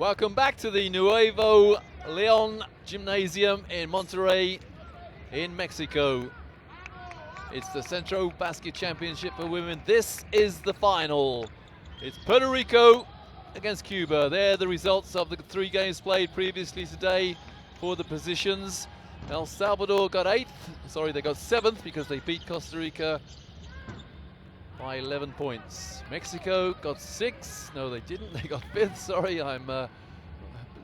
Welcome back to the Nuevo Leon Gymnasium in Monterrey, in Mexico. It's the Centro Basket Championship for women. This is the final. It's Puerto Rico against Cuba. They're the results of the 3 games played previously today for the positions. El Salvador got 8th. Sorry, they got 7th because they beat Costa Rica by 11 points. Mexico got 6th. No, they didn't. They got 5th. Sorry, I'm a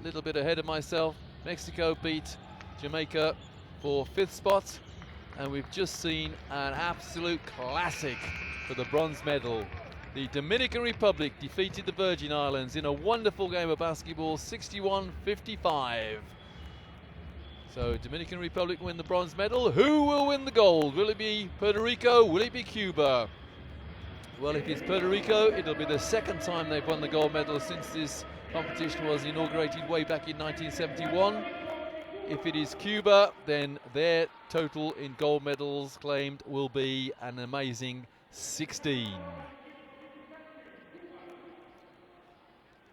little bit ahead of myself. Mexico beat Jamaica for 5th spot. And we've just seen an absolute classic for the bronze medal. The Dominican Republic defeated the Virgin Islands in a wonderful game of basketball, 61-55. So Dominican Republic win the bronze medal. Who will win the gold? Will it be Puerto Rico? Will it be Cuba? Well, if it's Puerto Rico, it'll be the 2nd time they've won the gold medal since this competition was inaugurated way back in 1971. If it is Cuba, then their total in gold medals claimed will be an amazing 16.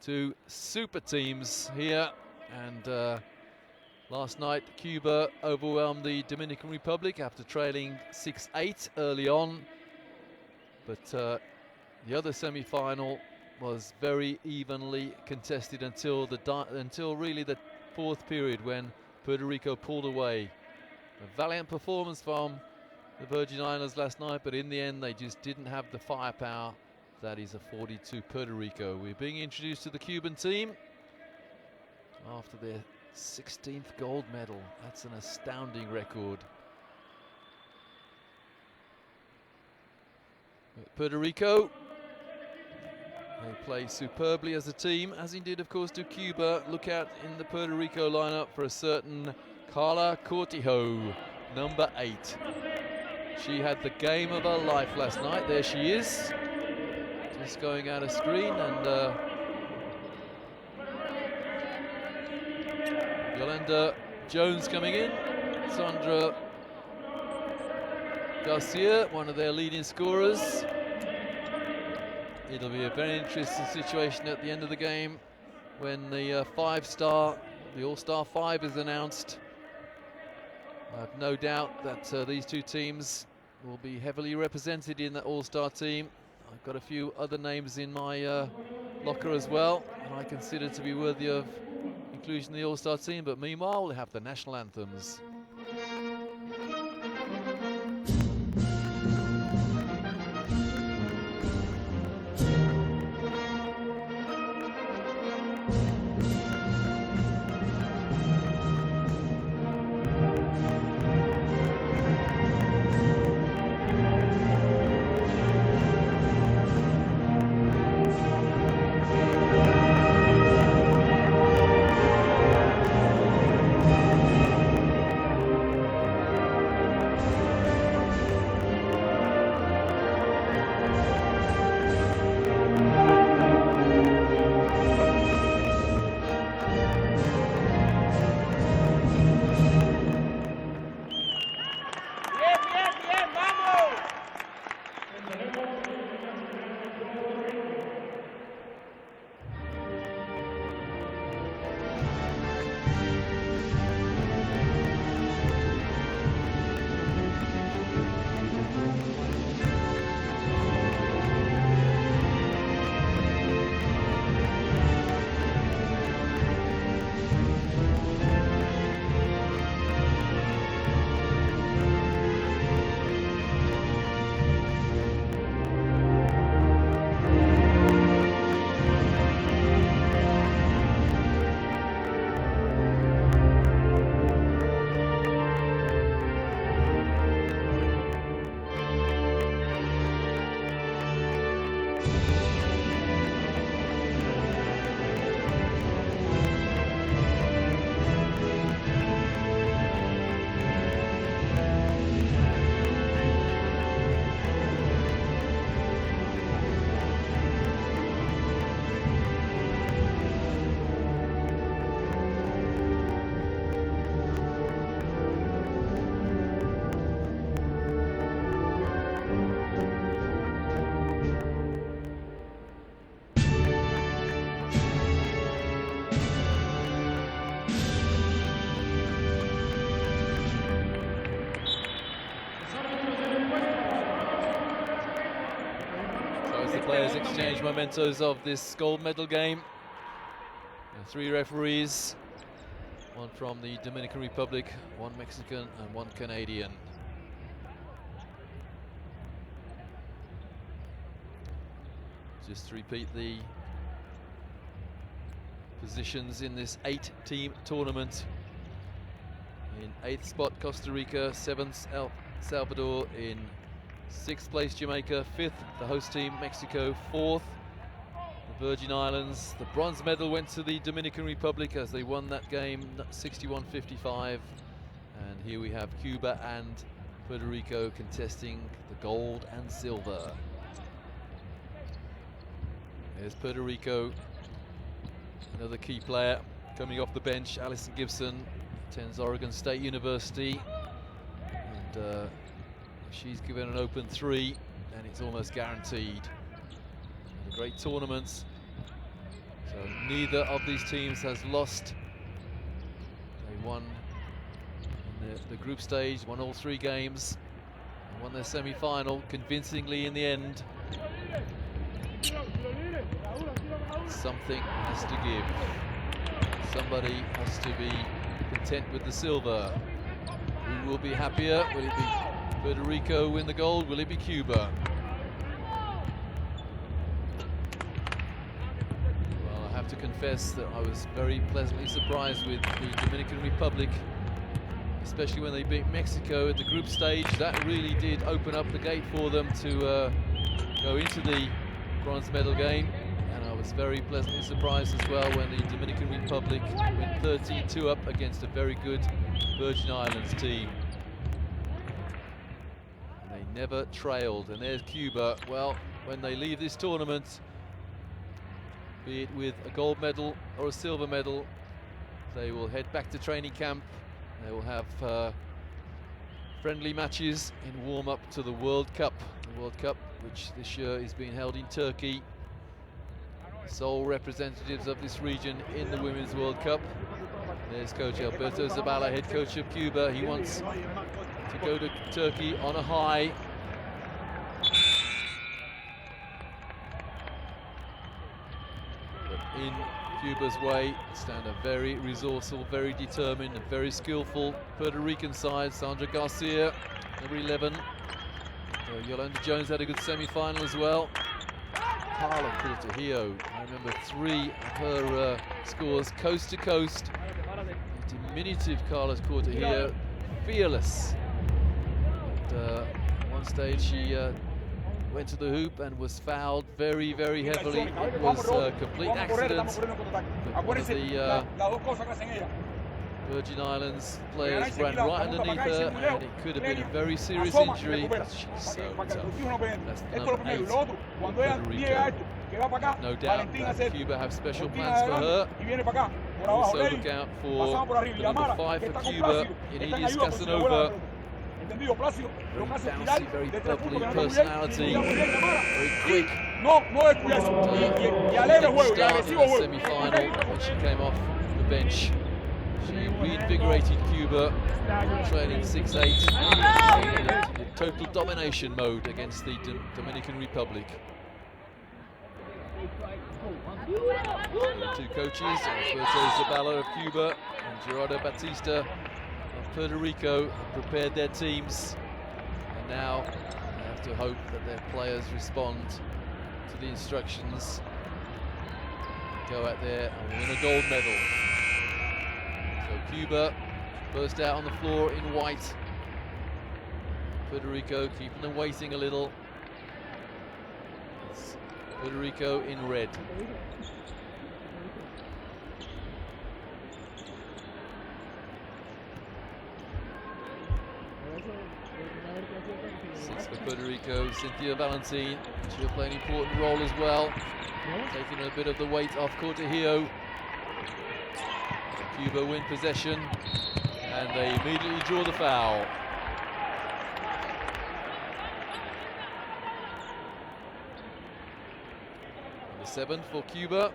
2 super teams here, and last night Cuba overwhelmed the Dominican Republic after trailing 6-8 early on, but the other semi-final was very evenly contested until really the 4th period, when Puerto Rico pulled away. A valiant performance from the Virgin Islands last night, but in the end they just didn't have the firepower that is afforded to Puerto Rico. We're being introduced to the Cuban team after their 16th gold medal. That's an astounding record. Puerto Rico, they play superbly as a team, as indeed of course do Cuba. Look out in the Puerto Rico lineup for a certain Carla Cortijo, number 8. She had the game of her life last night. There she is, just going out of screen, and Yolanda Jones coming in. Sandra Garcia, one of their leading scorers. It'll be a very interesting situation at the end of the game when the the All-Star 5 is announced. I have no doubt that these 2 teams will be heavily represented in that All-Star team. I've got a few other names in my locker as well, and I consider to be worthy of inclusion in the All-Star team, but meanwhile we'll have the national anthems. players exchange mementos of this gold medal game. And 3 referees, 1 from the Dominican Republic, 1 Mexican and 1 Canadian. Just to repeat the positions in this 8-team tournament. In 8th spot Costa Rica, 7th El Salvador, in 6th place Jamaica, 5th the host team Mexico, 4th the Virgin Islands. The bronze medal went to the Dominican Republic as they won that game 61-55, and here we have Cuba and Puerto Rico contesting the gold and silver. There's Puerto Rico, another key player coming off the bench. Alison Gibson attends Oregon State University, and she's given an open 3, and it's almost guaranteed. A great tournaments. So neither of these teams has lost. They won in the group stage, won all 3 games, and won their semi-final convincingly in the end. Something has to give. Somebody has to be content with the silver. Who will be happier? Will it be Puerto Rico win the gold? Will it be Cuba? Well, I have to confess that I was very pleasantly surprised with the Dominican Republic, especially when they beat Mexico at the group stage. That really did open up the gate for them to go into the bronze medal game. And I was very pleasantly surprised as well when the Dominican Republic went 13-2 up against a very good Virgin Islands team. And they never trailed. And there's Cuba. Well, when they leave this tournament, be it with a gold medal or a silver medal, they will head back to training camp. They will have friendly matches in warm-up to the World Cup. The World Cup, which this year is being held in Turkey. Sole representatives of this region in the Women's World Cup. There's coach Alberto Zabala, head coach of Cuba. He wants to go to Turkey on a high. But in Cuba's way stand a very resourceful, very determined, and very skillful Puerto Rican side. Sandra Garcia, number 11. Yolanda Jones had a good semi-final as well. Carla Cortejillo, I remember 3 of her scores coast to coast. Diminutive Carla Cortejillo, fearless. And, at one stage she went to the hoop and was fouled very, very heavily. It was a complete accident. But one of the Virgin Islands players ran right underneath her, and it could have been a very serious injury, but she's so tough. That's the number 8 for Puerto Rico. No doubt that Cuba have special plans for her. Also look out for the number 5 for Cuba, Inés Casanova. Very bouncy, very bubbly personality, very quick. Start in the semi-final when she came off the bench. She reinvigorated Cuba, trailing 6-8 in total domination mode against the Dominican Republic. The 2 coaches, Alberto Zabala of Cuba and Gerardo Batista of Puerto Rico, have prepared their teams, and now they have to hope that their players respond to the instructions, go out there and win a gold medal. So Cuba first out on the floor in white. Puerto Rico keeping them waiting a little. It's Puerto Rico in red. Six for Puerto Rico, Cynthia Valentin. She'll play an important role as well, taking a bit of the weight off Cortejillo. Cuba win possession, and they immediately draw the foul. Number 7 for Cuba.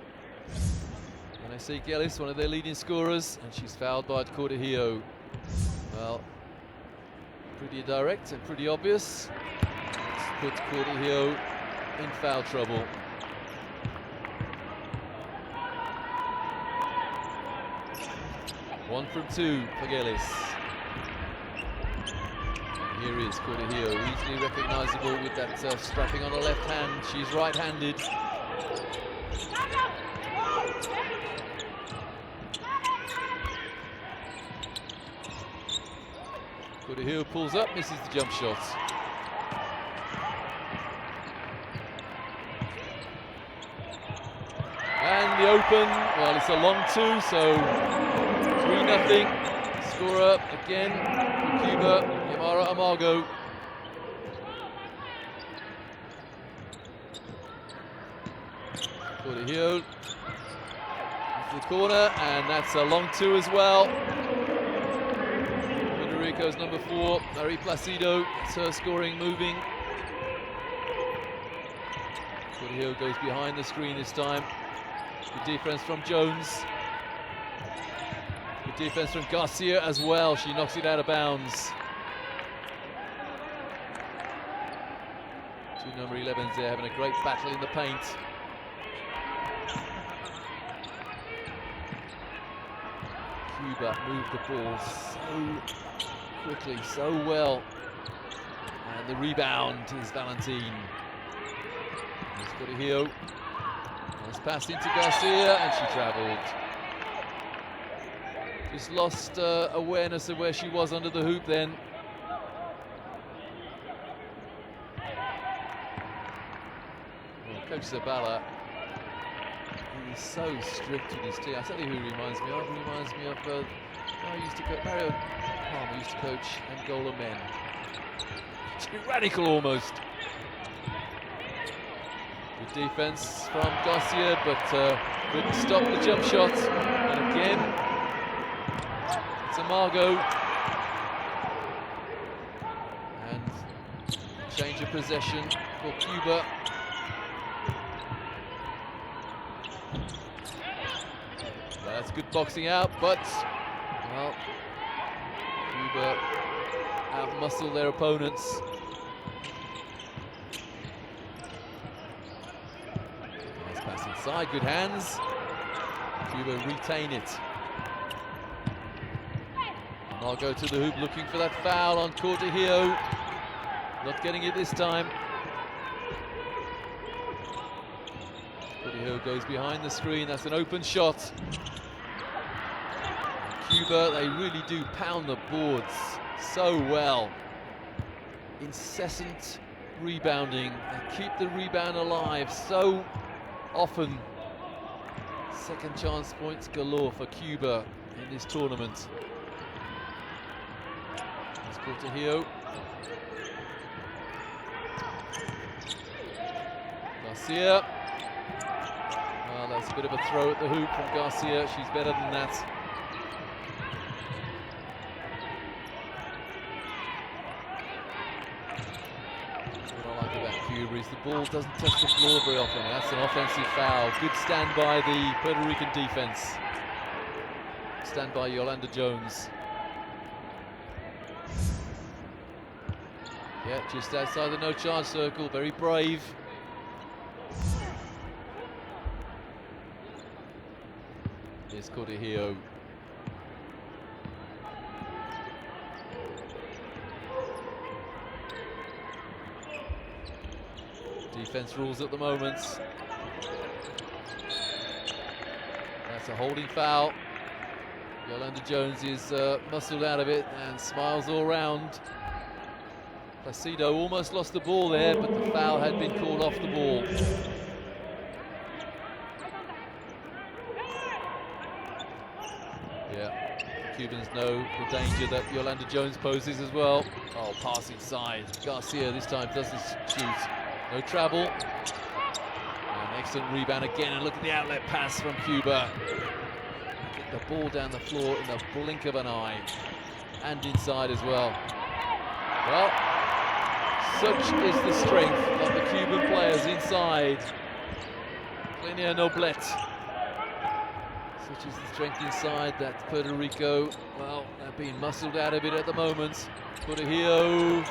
Vanessa Gellis, one of their leading scorers, and she's fouled by Cortejillo. Well, pretty direct and pretty obvious. Let's put Cortejillo in foul trouble. One from two for Gillis. And here is Cortejillo, easily recognisable with that strapping on the left hand. She's right-handed. Cortejillo pulls up, misses the jump shot. And the open, well, it's a long two, so 3-0. Score up again for Cuba, Yamara Amargo. Cortejillo into the corner, and that's a long two as well. Puerto Rico's number 4, Marie Placido, it's her scoring moving. Cortejillo goes behind the screen this time. Good defense from Jones. Good defense from Garcia as well. She knocks it out of bounds. Two number 11s there having a great battle in the paint. Cuba moved the ball so quickly, so well. And the rebound is Valentin. He's got a heel. Nice pass into Garcia, and she travelled. Just lost awareness of where she was under the hoop then. Well, Coach Zabala, he's so strict with his team. I'll tell you who he reminds me of. He reminds me of Mario Palmer used to coach Angola men. Tyrannical almost. Good defense from Garcia, but couldn't stop the jump shot. And again, it's Amargo. And change of possession for Cuba. That's good boxing out, but well, Cuba outmuscle their opponents. Nice pass inside, good hands. Cuba retain it. And I'll go to the hoop looking for that foul on Cortejillo. Not getting it this time. Cortejillo goes behind the screen, that's an open shot. Cuba, they really do pound the boards so well. Incessant rebounding, they keep the rebound alive so often. Second chance points galore for Cuba in this tournament. It's Cortejillo. Garcia. Well, that's a bit of a throw at the hoop from Garcia. She's better than that. Is the ball doesn't touch the floor very often. That's an offensive foul. Good stand by the Puerto Rican defense. Stand by Yolanda Jones. Yeah, just outside the no charge circle. Very brave. Here's Cortejillo. Defense rules at the moment. That's a holding foul. Yolanda Jones is muscled out of it and smiles all round. Placido almost lost the ball there, but the foul had been called off the ball. Yeah, Cubans know the danger that Yolanda Jones poses as well. Oh, pass inside. Garcia this time doesn't shoot. No travel. An excellent rebound again, and look at the outlet pass from Cuba. Get the ball down the floor in the blink of an eye. And inside as well. Well, such is the strength of the Cuban players inside. Plenia Noblet. Such is the strength inside that Puerto Rico, well, they're being muscled out of it at the moment. Cortejillo.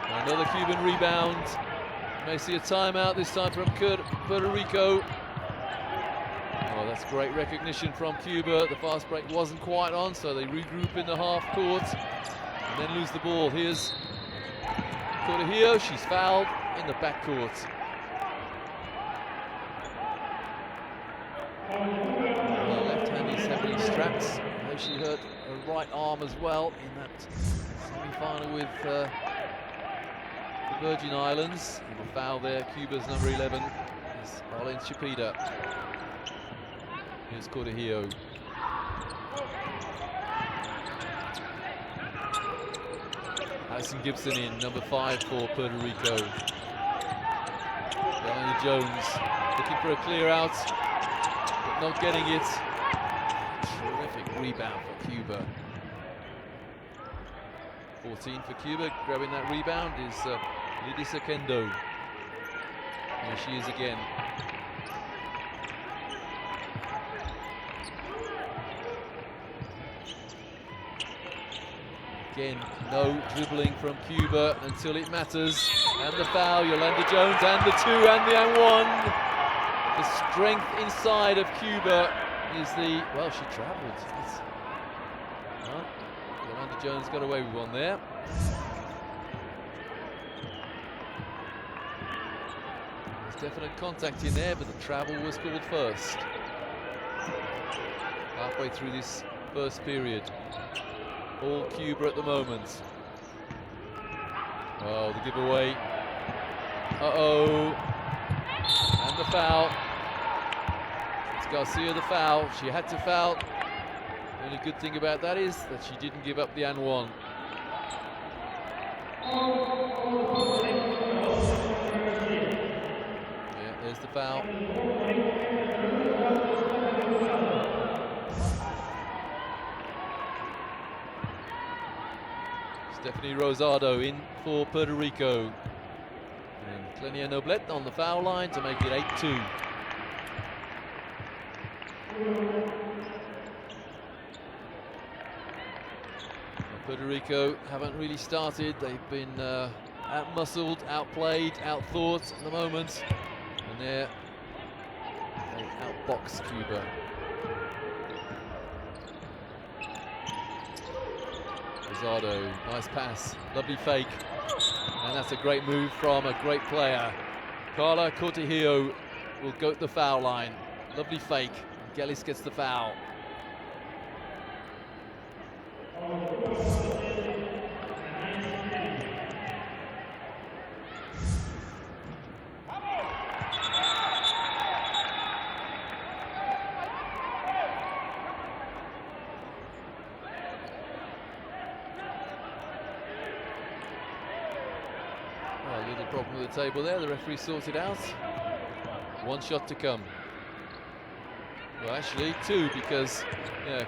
Another Cuban rebound. May see a timeout this time from Puerto Rico. Oh, that's great recognition from Cuba. The fast break wasn't quite on, so they regroup in the half court and then lose the ball. Here's Cortejillo. She's fouled in the back court. Her left hand is heavily strapped. I know she hurt her right arm as well in that semi-final with the Virgin Islands. And the foul there, Cuba's number 11 is Arlene Chapida. Here's Cortejillo. Alison Gibson in, number 5 for Puerto Rico. Diana Jones looking for a clear out, but not getting it. Terrific rebound for Cuba. 14 for Cuba, grabbing that rebound is Lidisa Kendo. Here she is again. Again, no dribbling from Cuba until it matters. And the foul, Yolanda Jones, and the 2 and the and 1. The strength inside of Cuba is the, well, she travelled. Well, Yolanda Jones got away with one there. There's definite contact in there, but the travel was called first. Halfway through this first period. All Cuba at the moment. Oh, the giveaway. Uh-oh. And the foul. It's Garcia the foul. She had to foul. The only good thing about that is that she didn't give up the and 1. Yeah, there's the foul. Stephanie Rosado in for Puerto Rico. And Clenia Noblet on the foul line to make it 8-2. Puerto Rico haven't really started. They've been out-muscled, outplayed, outthought at the moment. And they outbox Cuba. Rosado, nice pass, lovely fake, and that's a great move from a great player. Carla Cortejillo will go to the foul line. Lovely fake, Gellis gets the foul. A little problem with the table there. The referee sorted out. 1 shot to come. Well, actually 2, because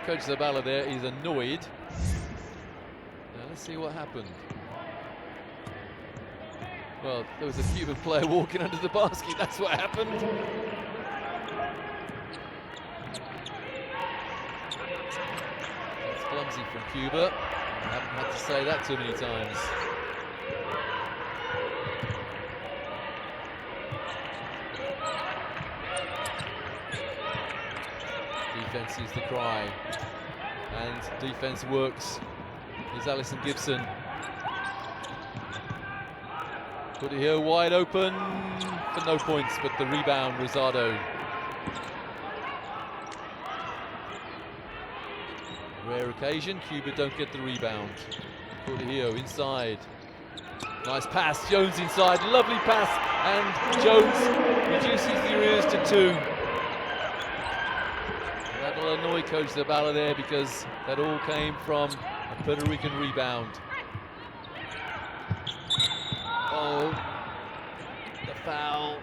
Coach Zabala there is annoyed. Now let's see what happened. Well, there was a Cuban player walking under the basket. That's what happened. That's clumsy from Cuba. I haven't had to say that too many times. Defense is the cry, and defense works. Here's Alison Gibson. Cortejillo wide open for no points, but the rebound, Rosado. Rare occasion, Cuba don't get the rebound. Cortejillo inside. Nice pass, Jones inside, lovely pass, and Jones reduces the arrears to 2. That'll annoy Coach Zabala there, because that all came from a Puerto Rican rebound. Oh, the foul.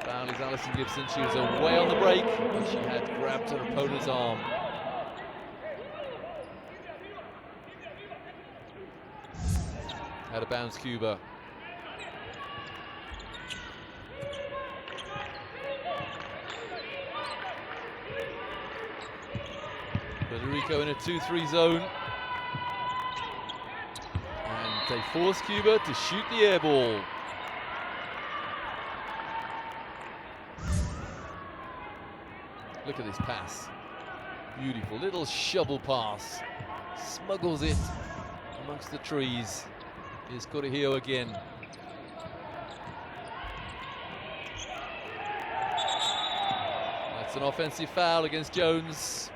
Foul is Alison Gibson. She was away on the break, and she had grabbed her opponent's arm. Out of bounds, Cuba. Puerto Rico in a 2-3 zone. And They force Cuba to shoot the air ball. Look at this pass. Beautiful little shovel pass. Smuggles it amongst the trees. Here's Cortejillo again. That's an offensive foul against Jones.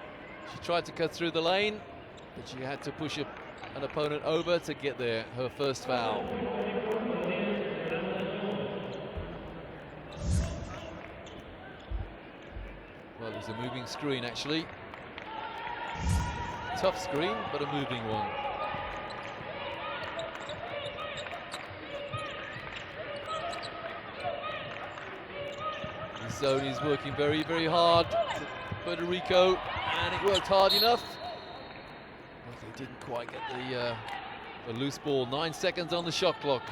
She tried to cut through the lane, but she had to push an opponent over to get there. Her first foul. Well, it was a moving screen, actually. Tough screen, but a moving one. The zone is working very, very hard. Puerto Rico, and it worked hard enough. But they didn't quite get the loose ball. 9 seconds on the shot clock.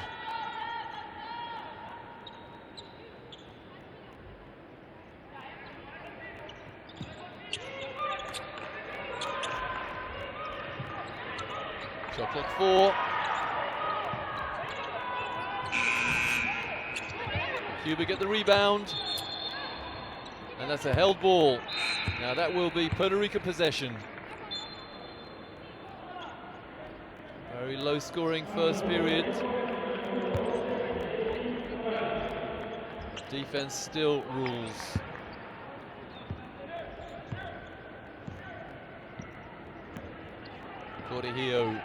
Shot clock 4. Cuba get the rebound. And that's a held ball. Now that will be Puerto Rico possession. Very low scoring first period. Defense still rules. Cortejillo.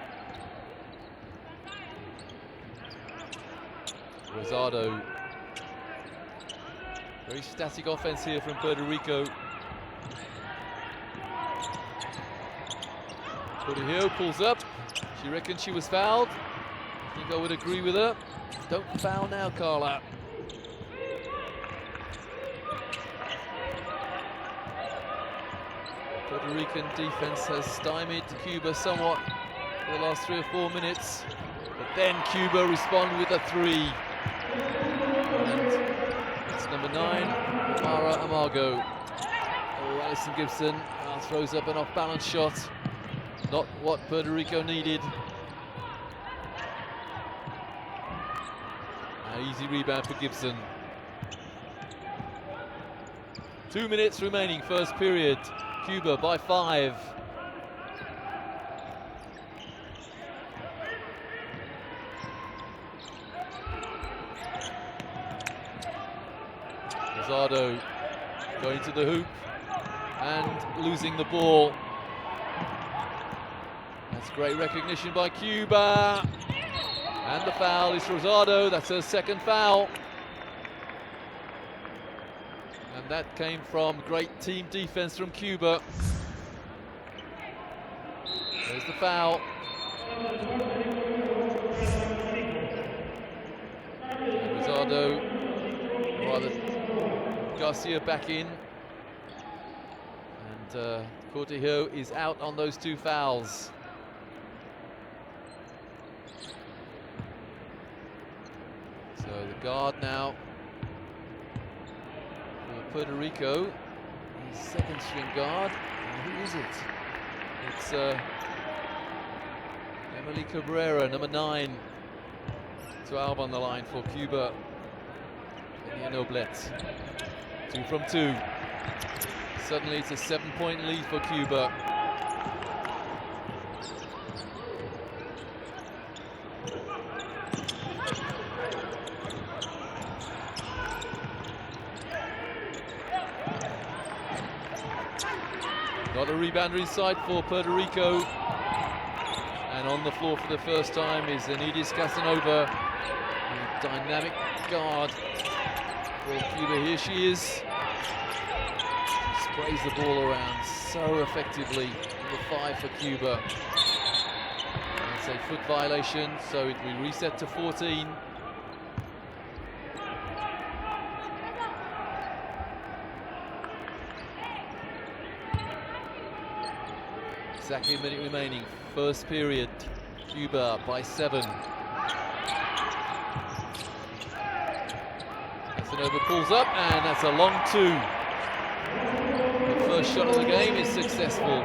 Rosado. Very static offense here from Puerto Rico. Cortejillo pulls up. She reckons she was fouled. I think I would agree with her. Don't foul now, Carla. Puerto Rican defense has stymied Cuba somewhat for the last 3 or 4 minutes. But then Cuba responded with a 3. And it's number 9, Mara Amargo. Oh, Alison Gibson throws up an off-balance shot. Not what Puerto Rico needed. An easy rebound for Gibson. 2 minutes remaining, first period. Cuba by 5. Rosado going to the hoop and losing the ball. That's great recognition by Cuba. And the foul is Rosado. That's her second foul. And that came from great team defense from Cuba. There's the foul. And Rosado, rather Garcia back in. And Cortejillo is out on those 2 fouls. So the guard now for Puerto Rico, his second string guard. And who is it? It's Emily Cabrera, number 9. 12 on the line for Cuba. And Noblet. 2 from 2. Suddenly it's a 7-point lead for Cuba. Got a rebounder inside for Puerto Rico. And on the floor for the first time is Anidis Casanova, a dynamic guard for Cuba. Here she is. She sprays the ball around so effectively. Number 5 for Cuba. That's a foot violation, so it will reset to 14. Exactly a minute remaining. First period. Cuba by 7. Casanova pulls up, and that's a long 2. The first shot of the game is successful.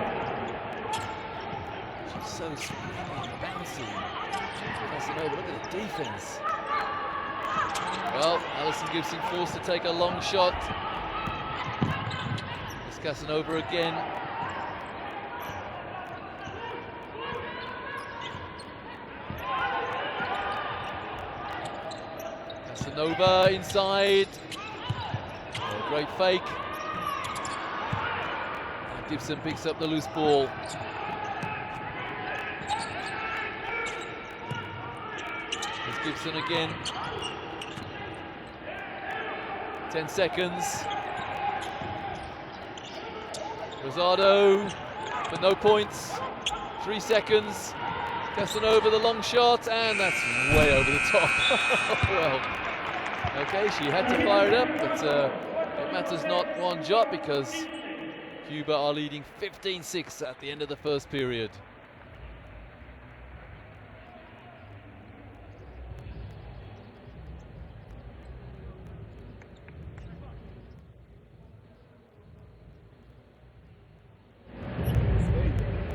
She's so springy and bouncy. Casanova, look at the defense. Well, Alison Gibson forced to take a long shot. It's Casanova again. Casanova inside. Oh, great fake. And Gibson picks up the loose ball. Here's Gibson again. 10 seconds. Rosado, but no points. 3 seconds. Casanova, the long shot, and that's way over the top. Well, okay, she had to fire it up, but it matters not one jot because Cuba are leading 15-6 at the end of the first period.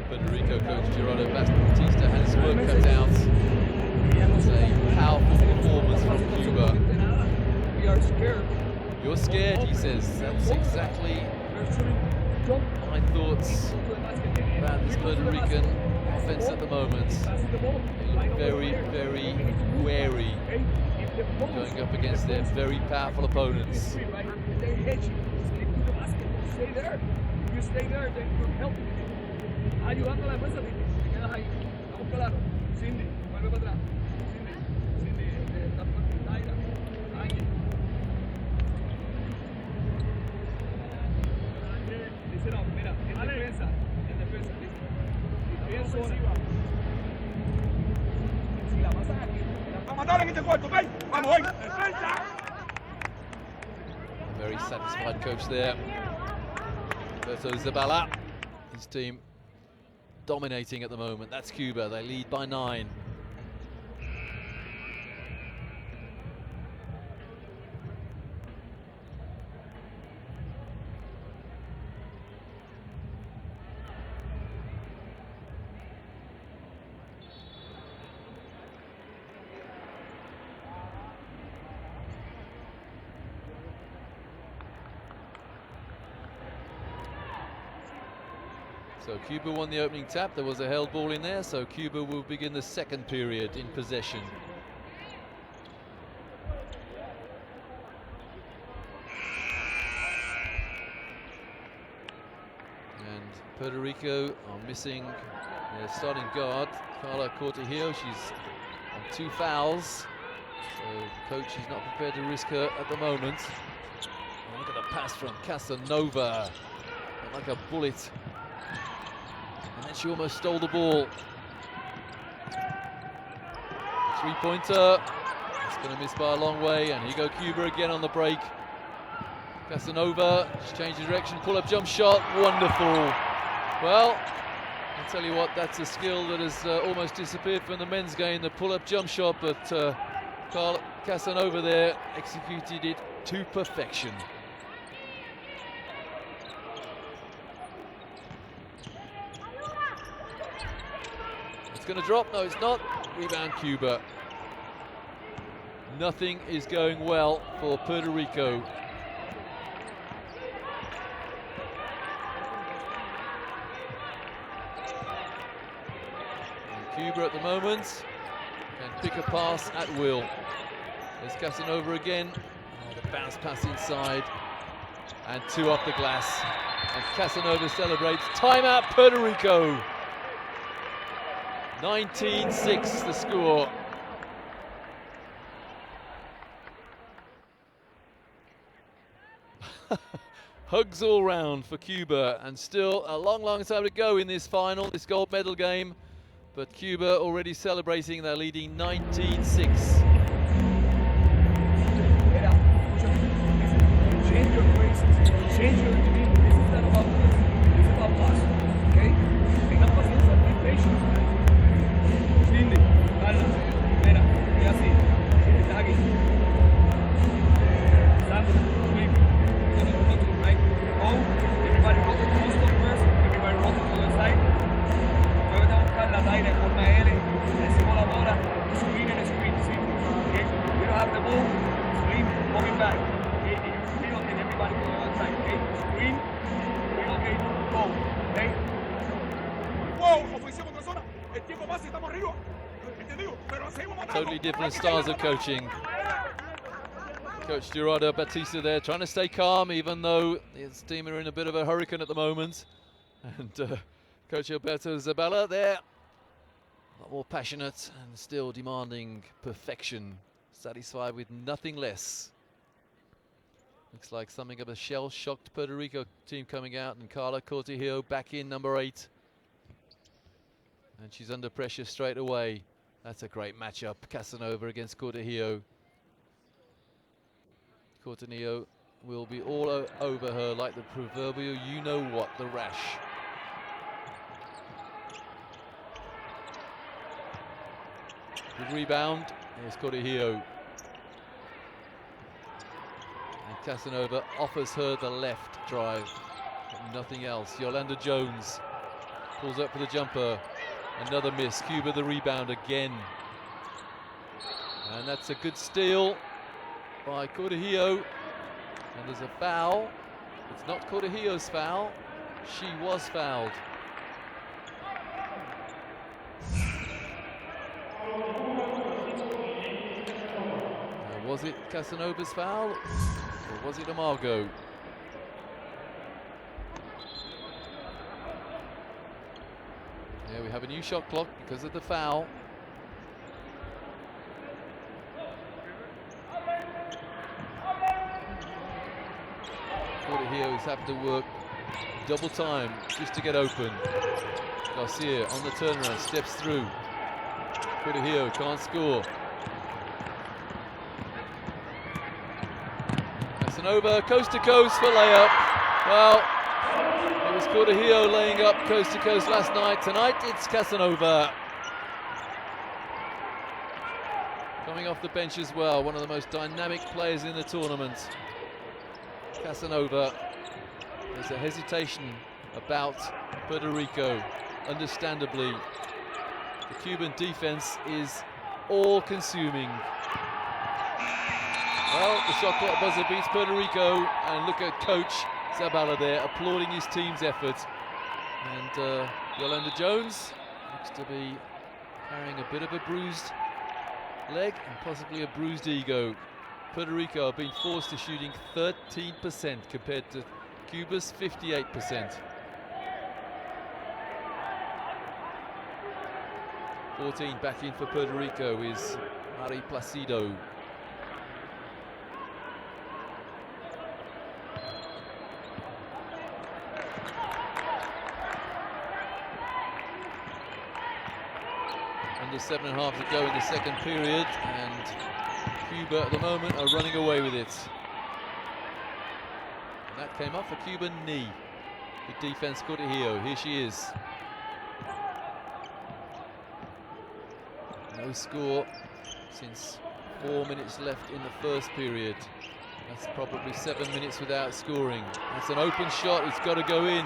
Puerto Rico coach Gerardo Batista has his work cut out. It's a powerful performance from Cuba. We are scared. You're scared, he says. That's exactly my thoughts about this Puerto Rican offense at the moment. They look very, very wary going up against their very powerful opponents. Stay there. If you stay there, then you're helping. Ayudando a la defensa, te quedas ahí. Estamos claros. Cindy, vuelve para atrás. Cindy, está fuerte. Taira, ahí. Dice no, mira, en defensa, bien zona. Si la pasas aquí, la vamos a matar en este cuarto, ¿ok? Vamos, hoy. Defensa. Very satisfied coach there. Roberto Zabala, his team dominating at the moment. That's Cuba, they lead by 9. So Cuba won the opening tap. There was a held ball in there, so Cuba will begin the second period in possession. And Puerto Rico are missing their starting guard, Carla Cortejillo. She's on 2 fouls, so the coach is not prepared to risk her at the moment. And look at the pass from Casanova, like a bullet. And then she almost stole the ball. 3-pointer. It's going to miss by a long way. And here go Cuba again on the break. Casanova, she's changed direction. Pull-up jump shot. Wonderful. Well, I'll tell you what, that's a skill that has almost disappeared from the men's game, the pull-up jump shot. But Carl Casanova there executed it to perfection. Going to drop, no it's not. Rebound Cuba. Nothing is going well for Puerto Rico. And Cuba at the moment can pick a pass at will. There's Casanova again. Oh, the bounce pass inside. And 2 off the glass. And Casanova celebrates. Timeout Puerto Rico. 19-6 the score. Hugs all round for Cuba, and still a long, long time to go in this final, this gold medal game. But Cuba already celebrating, they're leading 19-6. Change your phrases, change your demeanor. This is not about this. This is about us. Okay? Tengan paciencia, be patient. Cindy, Carla, mira, y así. Estás aquí. Sandra, Luis, right? Go, everybody rotate to post first, everybody rotate to the side. Muévete a buscar la Taira en forma L, le decimos la bola, subir have the ball, screen, coming back. Okay, and you relocate everybody to the other side. Okay, screen, relocate, go. Okay. Wow, ofensiva contra zona. El tiempo pasa y estamos arriba. ¿Entendido? Pero seguimos matando. Totally different styles of coaching. Coach Gerardo Batista there trying to stay calm, even though his team are in a bit of a hurricane at the moment. And Coach Alberto Zabala there, a lot more passionate and still demanding perfection, satisfied with nothing less. Looks like something of a shell-shocked Puerto Rico team coming out, and Carla Cortijo back in number 8. And she's under pressure straight away. That's a great matchup, Casanova against Cortijo. Cortijo will be all over her like the proverbial you-know-what, the rash. Good rebound, here's Cortijo. And Casanova offers her the left drive, but nothing else. Yolanda Jones pulls up for the jumper. Another miss, Cuba the rebound again. And that's a good steal by Cortijo. And there's a foul. It's not Cortijo's foul. She was fouled. Was it Casanova's foul, or was it Amargo? Yeah, we have a new shot clock because of the foul. Cortijo is having to work double time just to get open. Garcia on the turnaround, steps through. Cortijo can't score. Casanova coast to coast for layup. Well, it was Cortijo laying up coast to coast last night. Tonight it's Casanova. Coming off the bench as well, one of the most dynamic players in the tournament. Casanova. There's a hesitation about Puerto Rico, understandably. The Cuban defense is all-consuming. Well, the shot clock buzzer beats Puerto Rico, and look at Coach Zabala there applauding his team's effort. And Yolanda Jones looks to be carrying a bit of a bruised leg and possibly a bruised ego. Puerto Rico have been forced to shooting 13% compared to Cuba's 58%. 14 back in for Puerto Rico is Mari Placido. Under 7.5 to go in the second period, and Cuba at the moment are running away with it. And that came off a Cuban knee. Good defense, Cortijo. Here she is. No score since 4 minutes left in the first period. That's probably 7 minutes without scoring. That's an open shot, it's got to go in.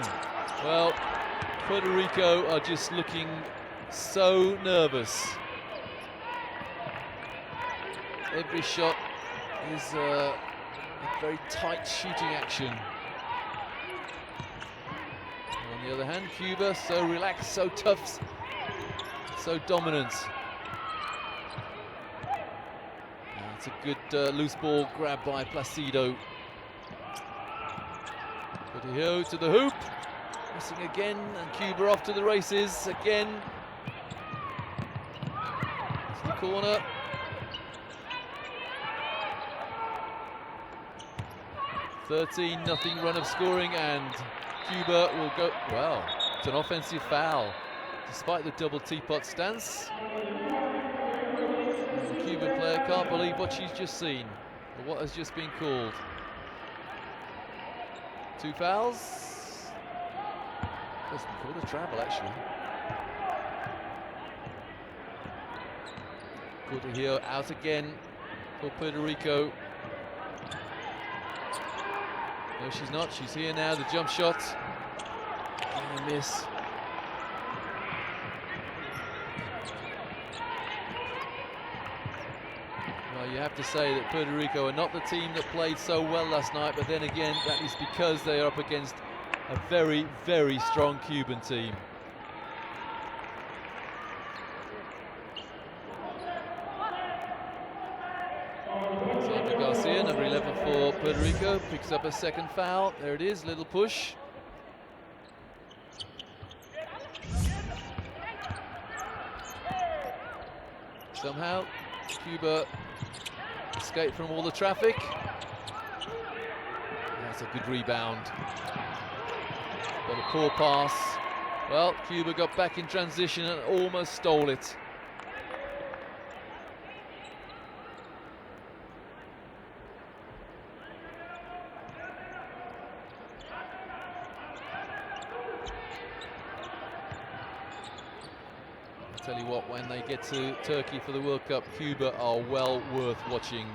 Well, Puerto Rico are just looking so nervous. Every shot is a very tight shooting action. On the other hand, Cuba, so relaxed, so tough, so dominant. It's a good loose ball grab by Placido. Cortijo to the hoop. Missing again, and Cuba off to the races again. To the corner. (13-0) run of scoring, and Cuba will go. Well, it's an offensive foul, despite the double teapot stance. The Cuban player can't believe what she's just seen, or what has just been called. 2 fouls. That's been called a travel, actually. Cortijo out again for Puerto Rico. No, she's not. She's here now. The jump shot. And a miss. You have to say that Puerto Rico are not the team that played so well last night, but then again, that is because they are up against a very, very strong Cuban team. Sandra Garcia, number 11 for Puerto Rico, picks up a second foul. There it is, little push. Somehow, Cuba escaped from all the traffic. That's a good rebound. But a poor pass. Well, Cuba got back in transition and almost stole it. Tell you what, when they get to Turkey for the World Cup, Cuba are well worth watching.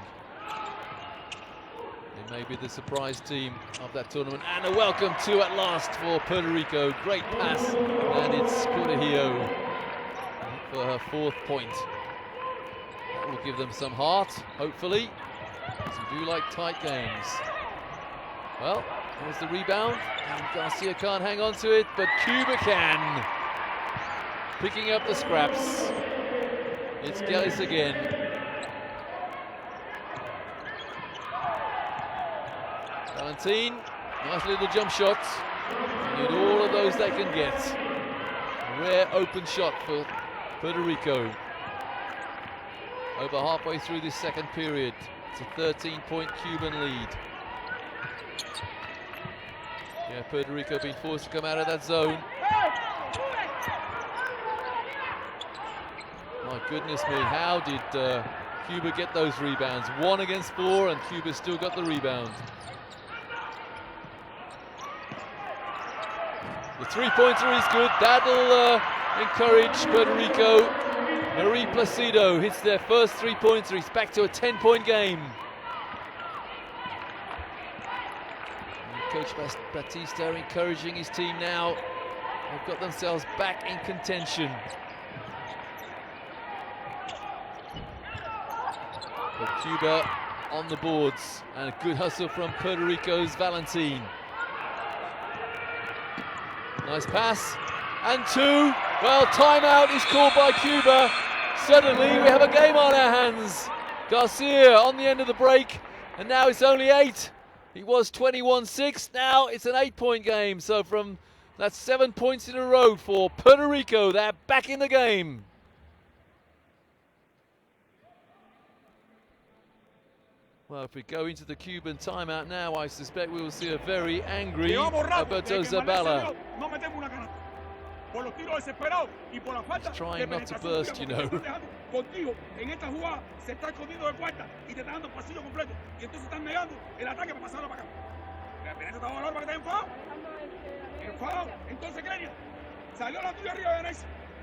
They may be the surprise team of that tournament. And a welcome to at last for Puerto Rico. Great pass, and it's Cortejillo for her 4th point. That will give them some heart, hopefully, because we do like tight games. Well, there's the rebound, and Garcia can't hang on to it, but Cuba can. Picking up the scraps. It's Gellis again. Valentin, nice little jump shot. Need all of those they can get. A rare open shot for Puerto Rico. Over halfway through this second period. It's a 13-point Cuban lead. Yeah, Puerto Rico being forced to come out of that zone. My goodness me, how did Cuba get those rebounds? 1 against 4, and Cuba still got the rebound. The 3-pointer is good. That'll encourage Puerto Rico. Marie Placido hits their first 3-pointer. He's back to a 10-point game. And Coach Batista encouraging his team now. They've got themselves back in contention. But Cuba on the boards, and a good hustle from Puerto Rico's Valentin. Nice pass, and 2. Well, timeout is called by Cuba. Suddenly we have a game on our hands. Garcia on the end of the break, and now it's only 8. It was 21-6, now it's an 8-point game. So that's 7 points in a row for Puerto Rico. They're back in the game. Well, if we go into the Cuban timeout now, I suspect we will see a very angry Alberto Zabala. He's trying not to burst, you know.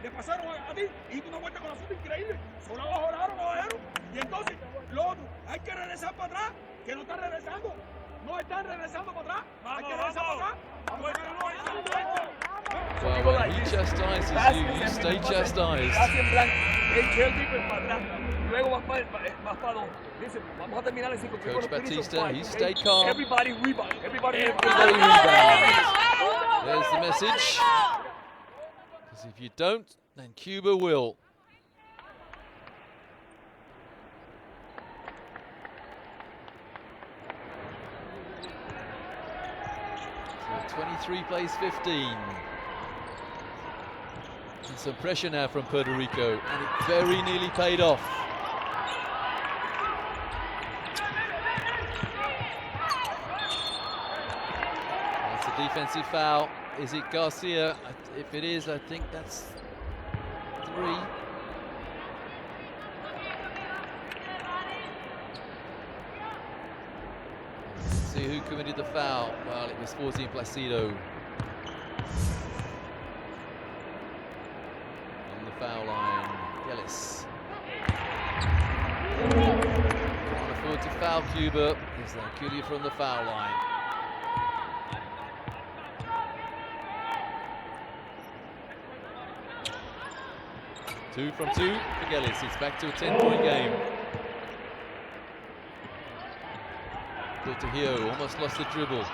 Le pasaron a ti y tú no vueltas con la suerte increíble. Solo abajo bajaron. Y entonces, lo otro, hay que regresar para atrás, que no están regresando. No están regresando para atrás. Hay que regresar para atrás. Well, when he chastises you, you stay chastised. Coach Batista, he stayed calm. Everybody rebound. Everybody rebounds. There's the message. Because if you don't, then Cuba will. So 23 plays 15. And some pressure now from Puerto Rico, and it very nearly paid off. That's a defensive foul. Is it Garcia? If it is, I think that's 3. Let's see who committed the foul. Well, it was 14 Placido. On the foul line, Gellis. Can't afford to foul Cuba. Is that Culia from the foul line? Two from 2 for Gellis. It's back to a 10-point game. Cortejillo almost lost the dribble.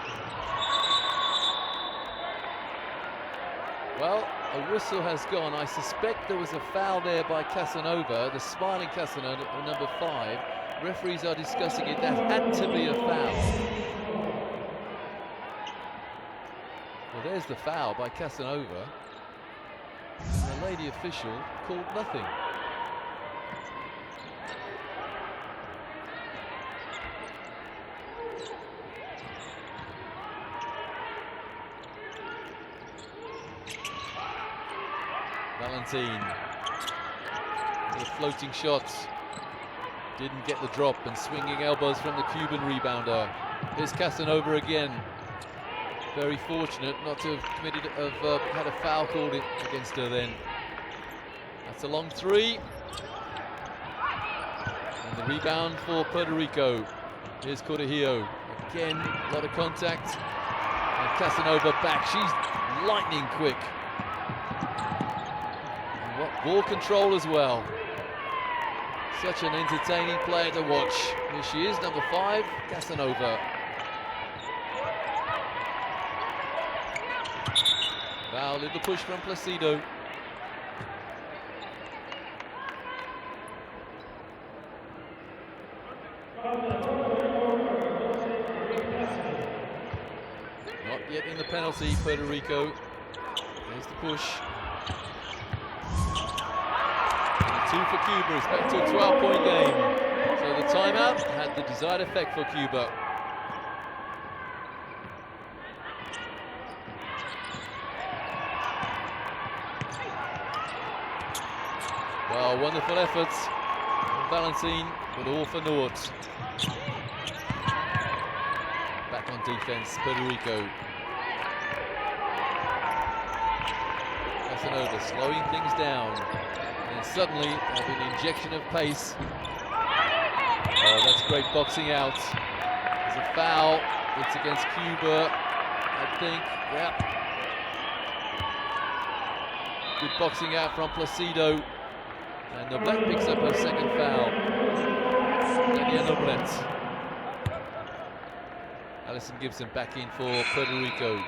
Well, a whistle has gone. I suspect there was a foul there by Casanova, the smiling Casanova, number 5. Referees are discussing it. That had to be a foul. Well, there's the foul by Casanova. And the lady official called nothing. Valentin, the floating shots, didn't get the drop, and swinging elbows from the Cuban rebounder. Here's Casanova again. Very fortunate not to have had a foul called against her then. That's a long 3. And the rebound for Puerto Rico. Here's Cortejillo. Again, a lot of contact. And Casanova back. She's lightning quick. Ball control as well. Such an entertaining player to watch. Here she is, number 5, Casanova. Foul, little push from Placido. Not yet in the penalty, Puerto Rico. There's the push. 2 for Cuba. It's back to a 12-point game. So the timeout had the desired effect for Cuba. Well, wonderful efforts from Valentin, but all for naught. Back on defense, Puerto Rico. Casanova slowing things down. And suddenly, an injection of pace. Oh, that's great boxing out. There's a foul. It's against Cuba, I think. Yeah. Good boxing out from Placido. And Noblet picks up her second foul. Daniel Noblet. Alison Gibson back in for Puerto Rico.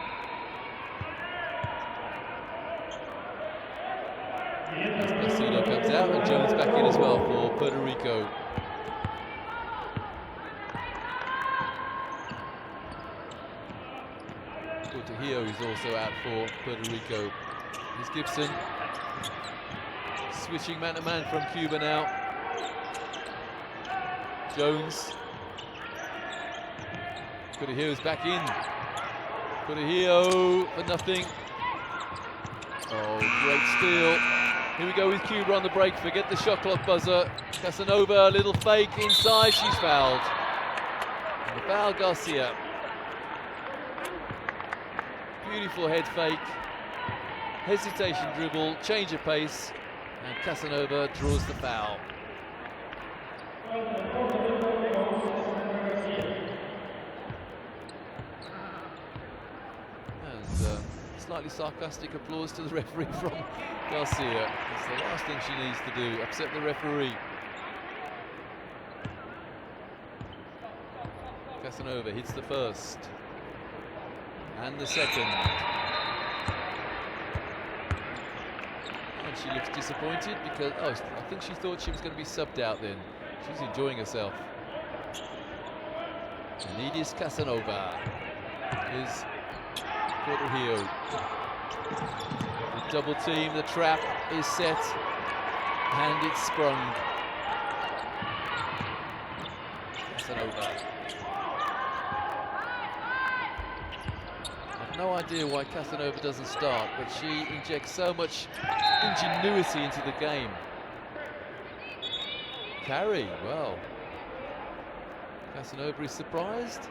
As Placido comes out, and Jones back in as well for Puerto Rico. Cortejillo is also out for Puerto Rico. Here's Gibson. Switching man-to-man from Cuba now. Jones. Cortejillo's back in. Cortejillo for nothing. Oh, great steal. Here we go with Cuba on the break. Forget the shot clock buzzer. Casanova, a little fake inside. She's fouled. And the foul, Garcia. Beautiful head fake. Hesitation dribble, change of pace. And Casanova draws the foul. And slightly sarcastic applause to the referee from Garcia. It's the last thing she needs to do, upset the referee. Casanova hits the first. And the second. And she looks disappointed because, I think she thought she was going to be subbed out then. She's enjoying herself. Anidis Casanova is Cortejillo. The double team, the trap is set, and it's sprung. Casanova. I've no idea why Casanova doesn't start, but she injects so much ingenuity into the game. Carry, well. Casanova is surprised.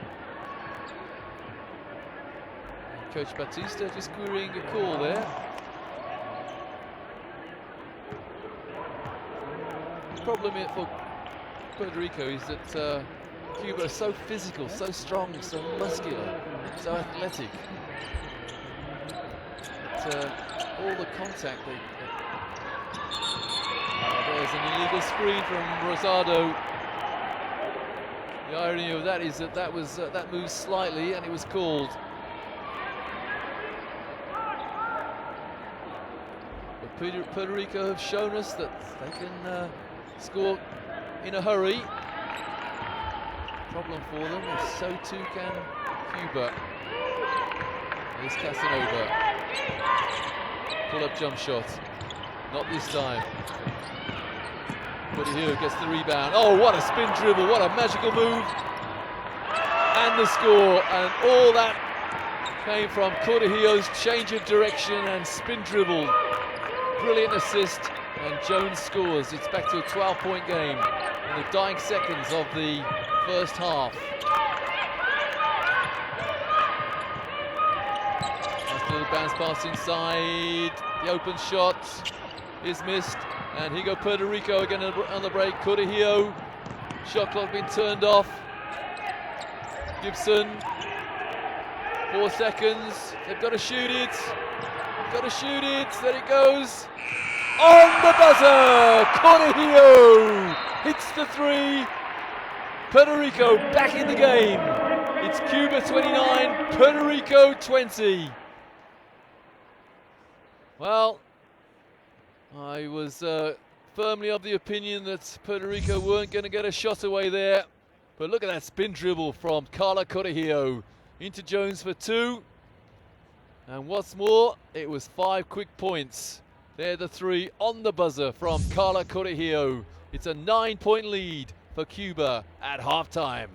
And Coach Batista just querying a call there. The problem for Puerto Rico is that Cuba is so physical, so strong, so muscular, so athletic. All the contact. There's an illegal screen from Rosado. The irony of that is that that moved slightly and it was called. But Puerto Rico have shown us that they can score in a hurry. Problem for them, and so too can Cuba. Here's Casanova. Pull-up jump shot. Not this time. But here gets the rebound. Oh, what a spin dribble, what a magical move. And the score, and all that came from Cortejillo's change of direction and spin dribble. Brilliant assist, and Jones scores. It's back to a 12-point game in the dying seconds of the first half. Nice little bounce pass inside. The open shot is missed, and here go Puerto Rico again on the break. Cortejillo, shot clock been turned off. Gibson, 4 seconds. They've got to shoot it. Got to shoot it. There it goes. On the buzzer, Cortejillo hits the 3. Puerto Rico back in the game. It's Cuba 29, Puerto Rico 20. Well, I was firmly of the opinion that Puerto Rico weren't going to get a shot away there. But look at that spin dribble from Carla Cortejillo into Jones for 2. And what's more, it was 5 quick points. They're the 3 on the buzzer from Carla Cortejillo. It's a 9-point lead for Cuba at halftime.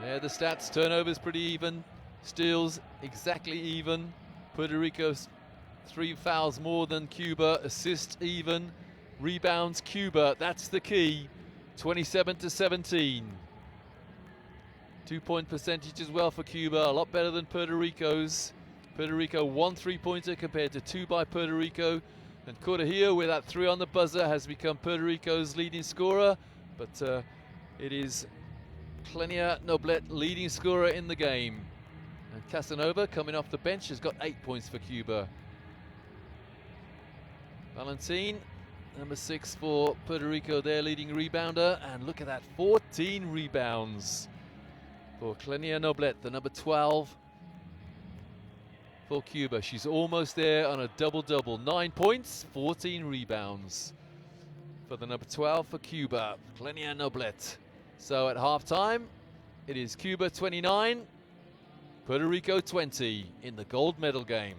There the stats, turnovers pretty even, steals exactly even. Puerto Rico's 3 fouls more than Cuba, assists even. Rebounds Cuba, that's the key. 27-17. 2-point percentage as well for Cuba, a lot better than Puerto Rico's. Puerto Rico 1 3-pointer compared to 2 by Puerto Rico. And Cortejillo with that 3 on the buzzer has become Puerto Rico's leading scorer. But it is Klenia Noblet leading scorer in the game. And Casanova coming off the bench has got 8 points for Cuba. Valentin, number 6 for Puerto Rico, their leading rebounder. And look at that, 14 rebounds for Klenia Noblet, the number 12 for Cuba. She's almost there on a double-double. 9 points, 14 rebounds for the number 12 for Cuba, Klenia Noblet. So at halftime, it is Cuba 29, Puerto Rico 20 in the gold medal game.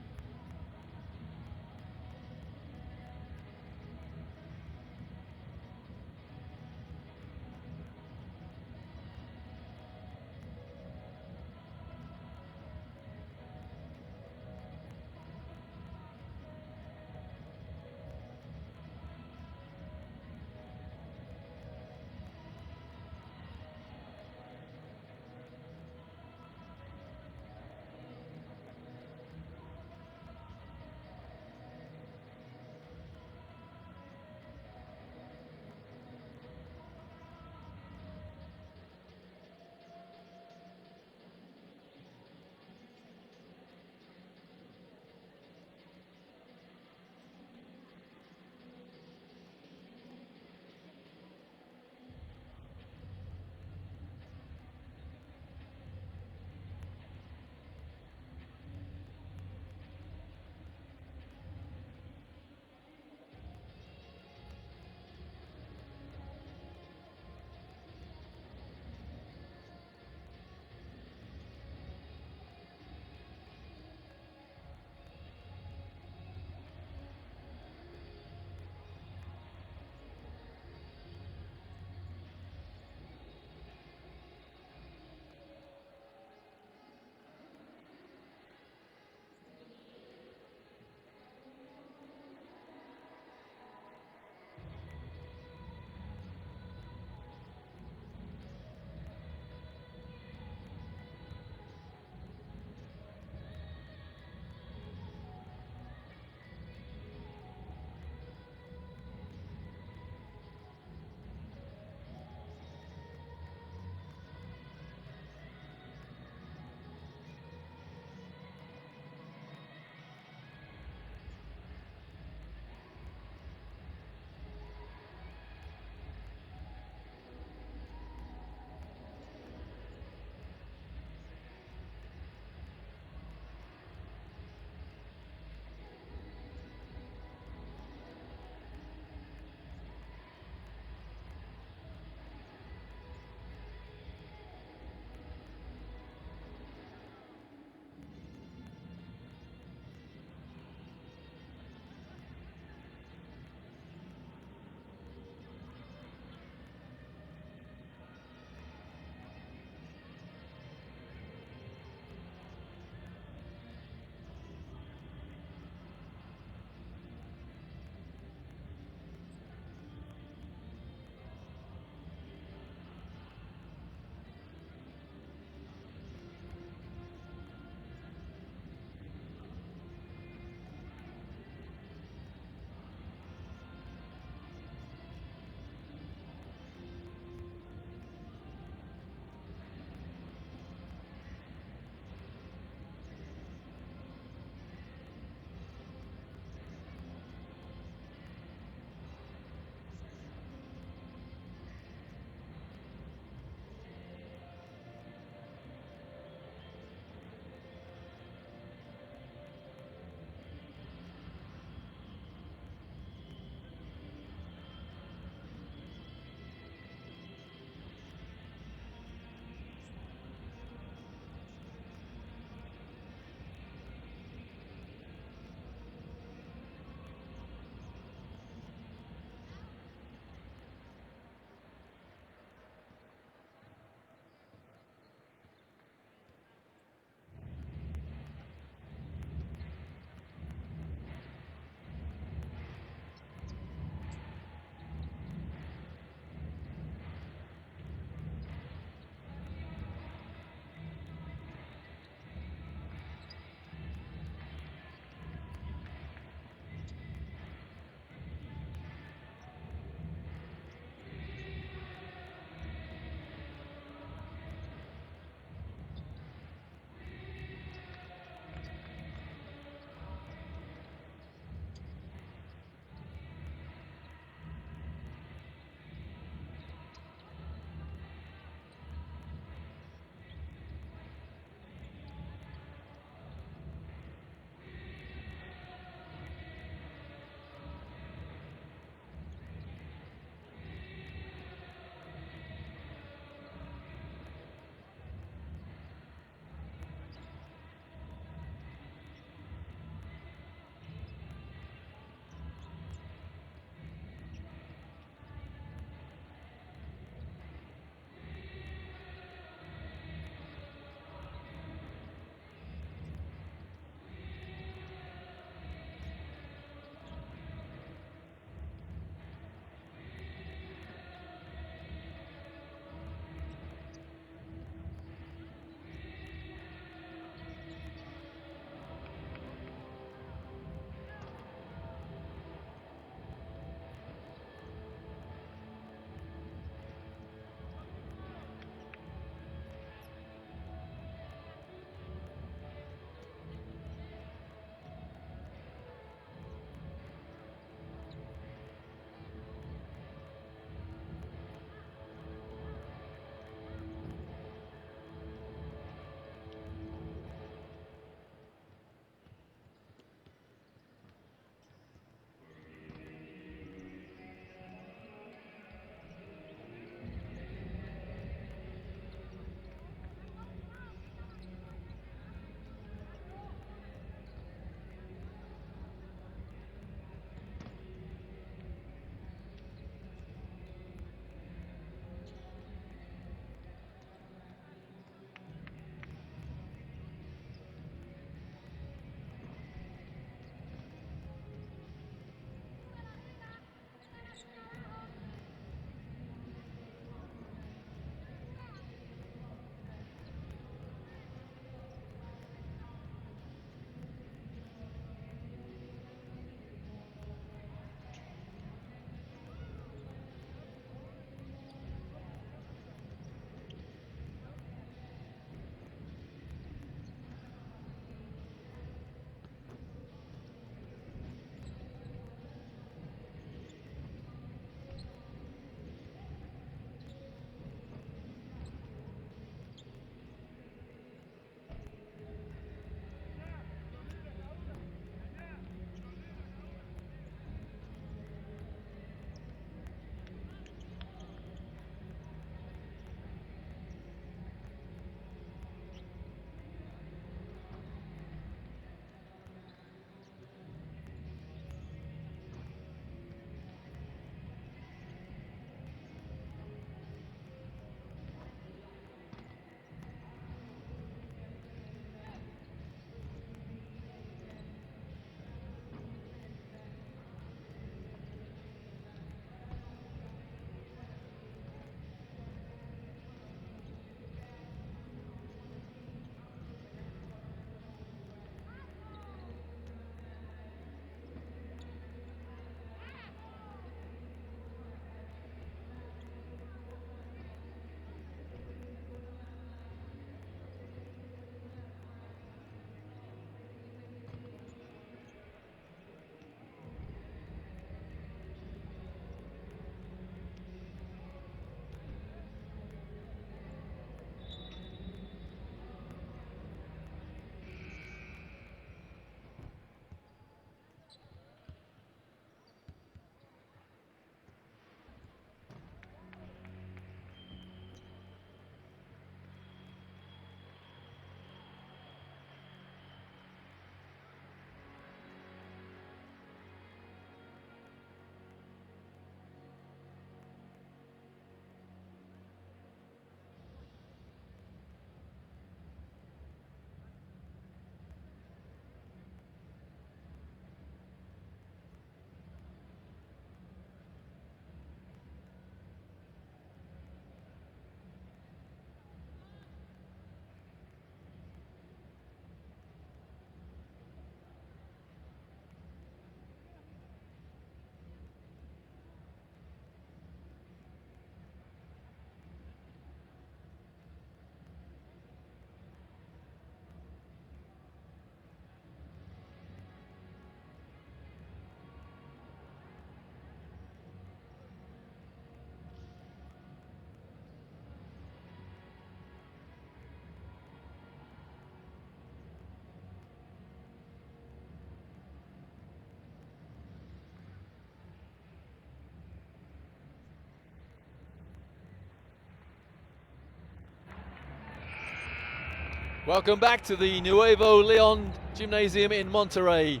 Welcome back to the Nuevo Leon Gymnasium in Monterrey.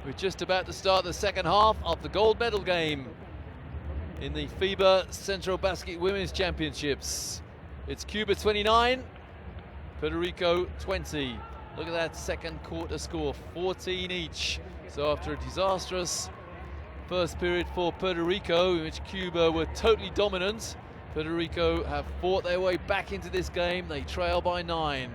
We're just about to start the second half of the gold medal game in the FIBA Central Basket Women's Championships. It's Cuba 29, Puerto Rico 20. Look at that second quarter score, 14 each. So after a disastrous first period for Puerto Rico, in which Cuba were totally dominant, Puerto Rico have fought their way back into this game. They trail by 9.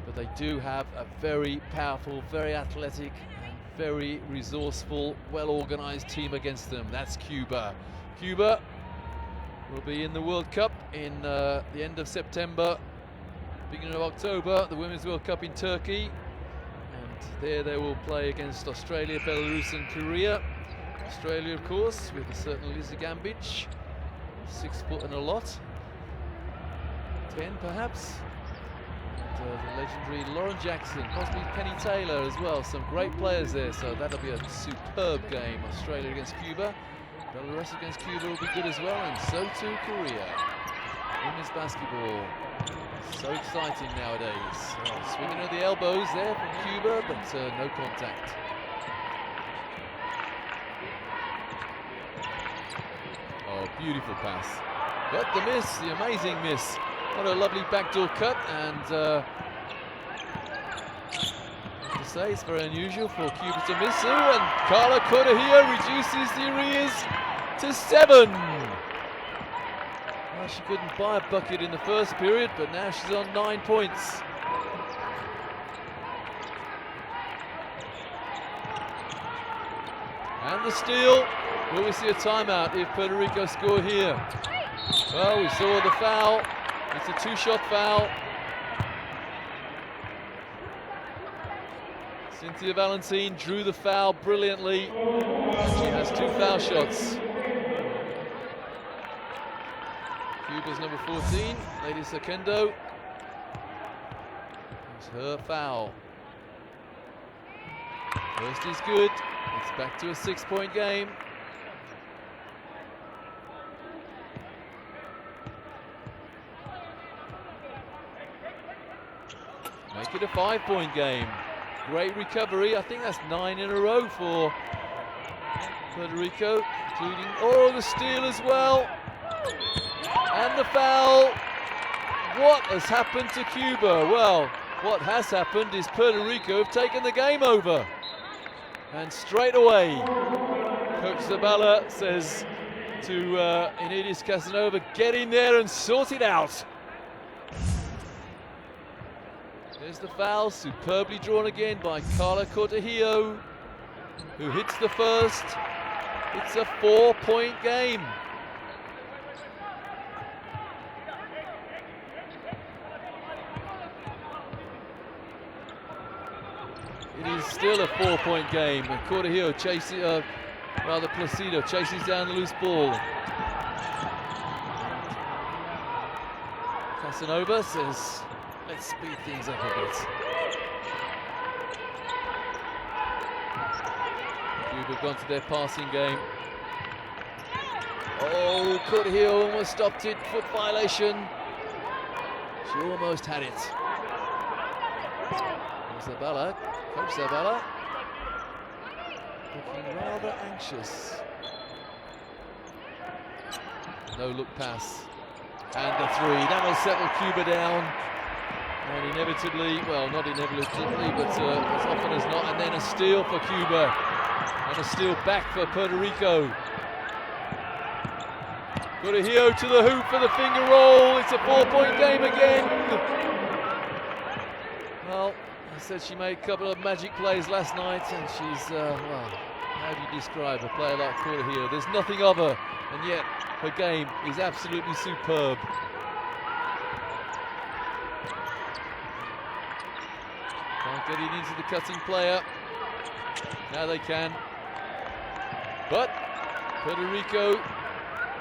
But they do have a very powerful, very athletic, and very resourceful, well-organized team against them. That's Cuba. Cuba will be in the World Cup in the end of September, beginning of October, the Women's World Cup in Turkey. And there they will play against Australia, Belarus and Korea. Australia, of course, with a certain Lisa Gambic, 6 foot and a lot. 10 perhaps. The legendary Lauren Jackson, possibly Penny Taylor as well. Some great players there, so that'll be a superb game. Australia against Cuba, Belarus against Cuba will be good as well, and so too Korea. Women's basketball, so exciting nowadays. Swinging at the elbows there from Cuba, but no contact. Oh, beautiful pass. But the miss, the amazing miss. What a lovely backdoor cut, and to say it's very unusual for Cuba to miss. And Carla Cortejillo reduces the arrears to 7. Well, she couldn't buy a bucket in the first period, but now she's on 9 points. And the steal. Will we see a timeout if Puerto Rico score here? Well, we saw the foul. It's a 2-shot foul. Cynthia Valentin drew the foul brilliantly. She has 2 foul shots. Cuba's number 14, Lady Sakendo. It's her foul. First is good. It's back to a 6-point game. Make it a 5-point game. Great recovery. I think that's 9 in a row for Puerto Rico, including, oh, the steal as well. And the foul. What has happened to Cuba? Well, what has happened is Puerto Rico have taken the game over. And straight away, Coach Zabala says to Inidis Casanova, get in there and sort it out. There's the foul, superbly drawn again by Carla Cortejillo, who hits the first. It's a 4-point game. It is still a 4-point game. Cortejillo chases, rather Placido chases down the loose ball. Casanova says, let's speed things up a bit. Cuba have gone to their passing game. Oh, Cortejillo almost stopped it. Foot violation. She almost had it. Zabala, Coach Zabala, looking rather anxious. No look pass. And the 3. That'll settle Cuba down. And inevitably, well, not inevitably, but as often as not, and then a steal for Cuba. And a steal back for Puerto Rico. Cortejillo to the hoop for the finger roll. It's a 4-point game again. Well, I said she made a couple of magic plays last night, and she's, well, how do you describe a player like Cortejillo? There's nothing of her, and yet her game is absolutely superb. Can't get it into the cutting player. Now they can. But Puerto Rico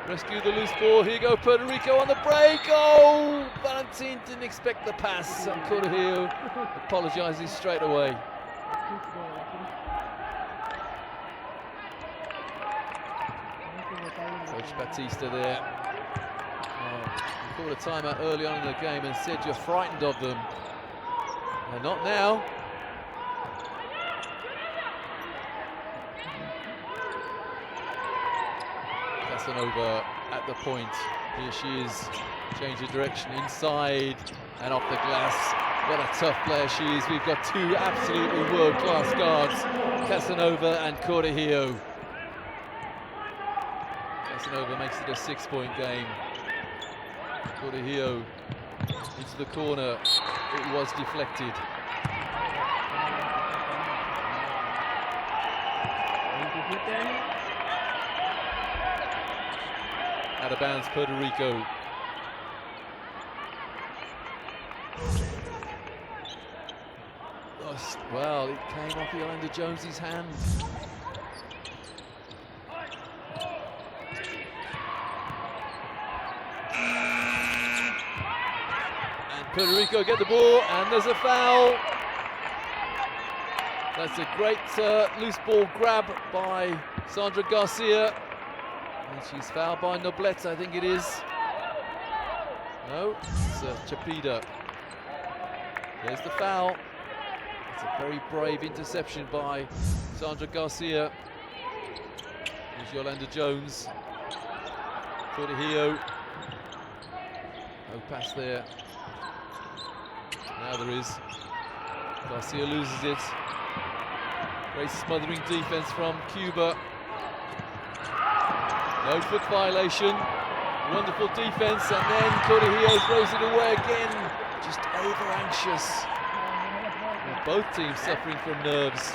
rescue the loose ball. Here go Puerto Rico on the break. Oh, Valentin didn't expect the pass. And Cortejillo apologizes straight away. Coach Batista there. He called a timeout early on in the game and said you're frightened of them. Not now. Casanova at the point. Here she is. Change of direction inside and off the glass. What a tough player she is. We've got two absolutely world-class guards, Casanova and Correjillo. Casanova makes it a 6-point game. Correjillo into the corner. It was deflected. Out of bounds, Puerto Rico. Well, it came off Yolanda Jones's hand. And Puerto Rico get the ball, and there's a foul. That's a great loose ball grab by Sandra Garcia. And she's fouled by Noblet, I think it is. No, it's Chapida. There's the foul. It's a very brave interception by Sandra Garcia. Here's Yolanda Jones. Correjillo. No pass there. Now there is. Garcia loses it. Great smothering defense from Cuba. No foot violation. Wonderful defense, and then Correjillo throws it away again. Just over anxious. Both teams suffering from nerves.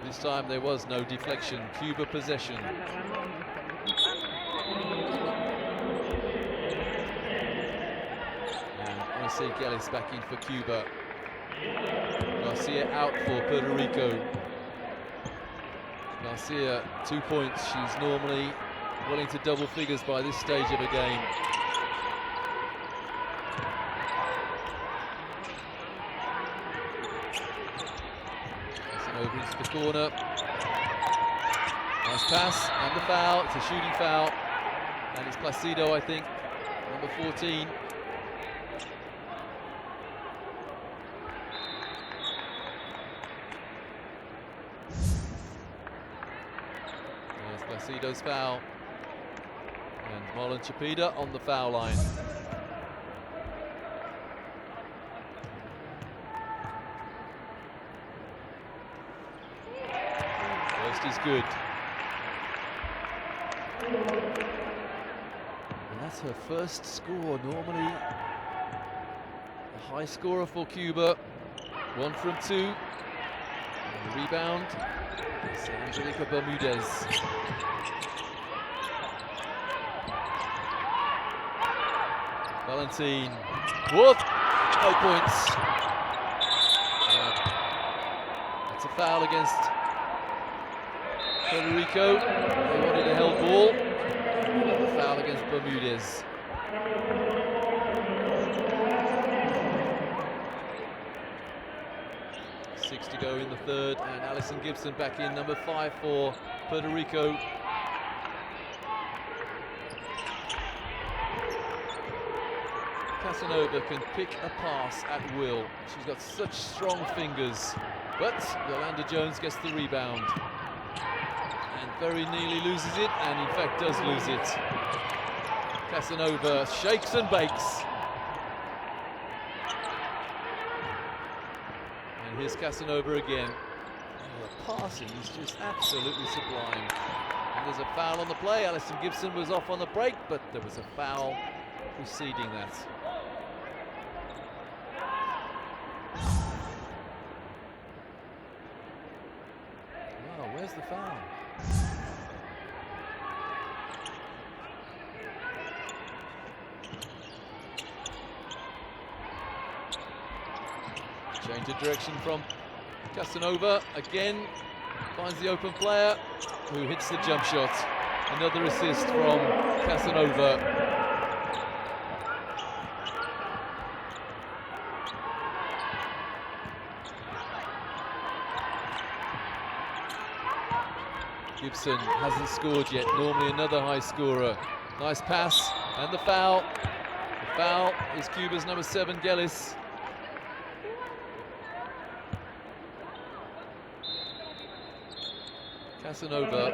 This time there was no deflection. Cuba possession. And Once Gillis back in for Cuba. Garcia out for Puerto Rico. Garcia, 2 points. She's normally well into double figures by this stage of a game. Over into the corner. Nice pass and the foul. It's a shooting foul. And it's Placido, I think, number 14. There's Placido's foul. And Marlon Chapida on the foul line. Is good. And that's her first score. Normally a high scorer for Cuba. 1 from 2. And the rebound is Angelica Bermudez. Valentin. Whoop! No points. That's a foul against Puerto Rico. They wanted a held ball. A foul against Bermudez. Six to go in the third, and Alison Gibson back in, number 5 for Puerto Rico. Casanova can pick a pass at will. She's got such strong fingers, but Yolanda Jones gets the rebound. And very nearly loses it, and in fact does lose it. Casanova shakes and bakes. And here's Casanova again. Oh, the passing is just absolutely sublime. And there's a foul on the play. Alison Gibson was off on the break, but there was a foul preceding that. Wow, where's the foul? Change of direction from Casanova. Again, finds the open player who hits the jump shot. Another assist from Casanova. Gibson hasn't scored yet. Normally another high scorer. Nice pass, and the foul. The foul is Cuba's number 7, Gellis. Casanova,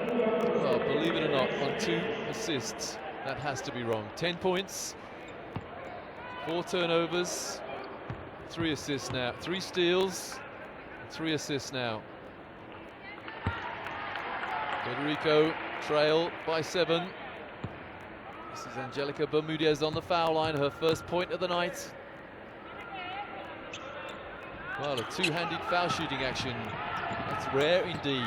well, believe it or not, on 2 assists. That has to be wrong. 10 points, 4 turnovers, 3 assists now. 3 steals, 3 assists now. Puerto Rico trail by 7. This is Angelica Bermudez on the foul line, her first point of the night. Well, a 2-handed foul shooting action. That's rare indeed.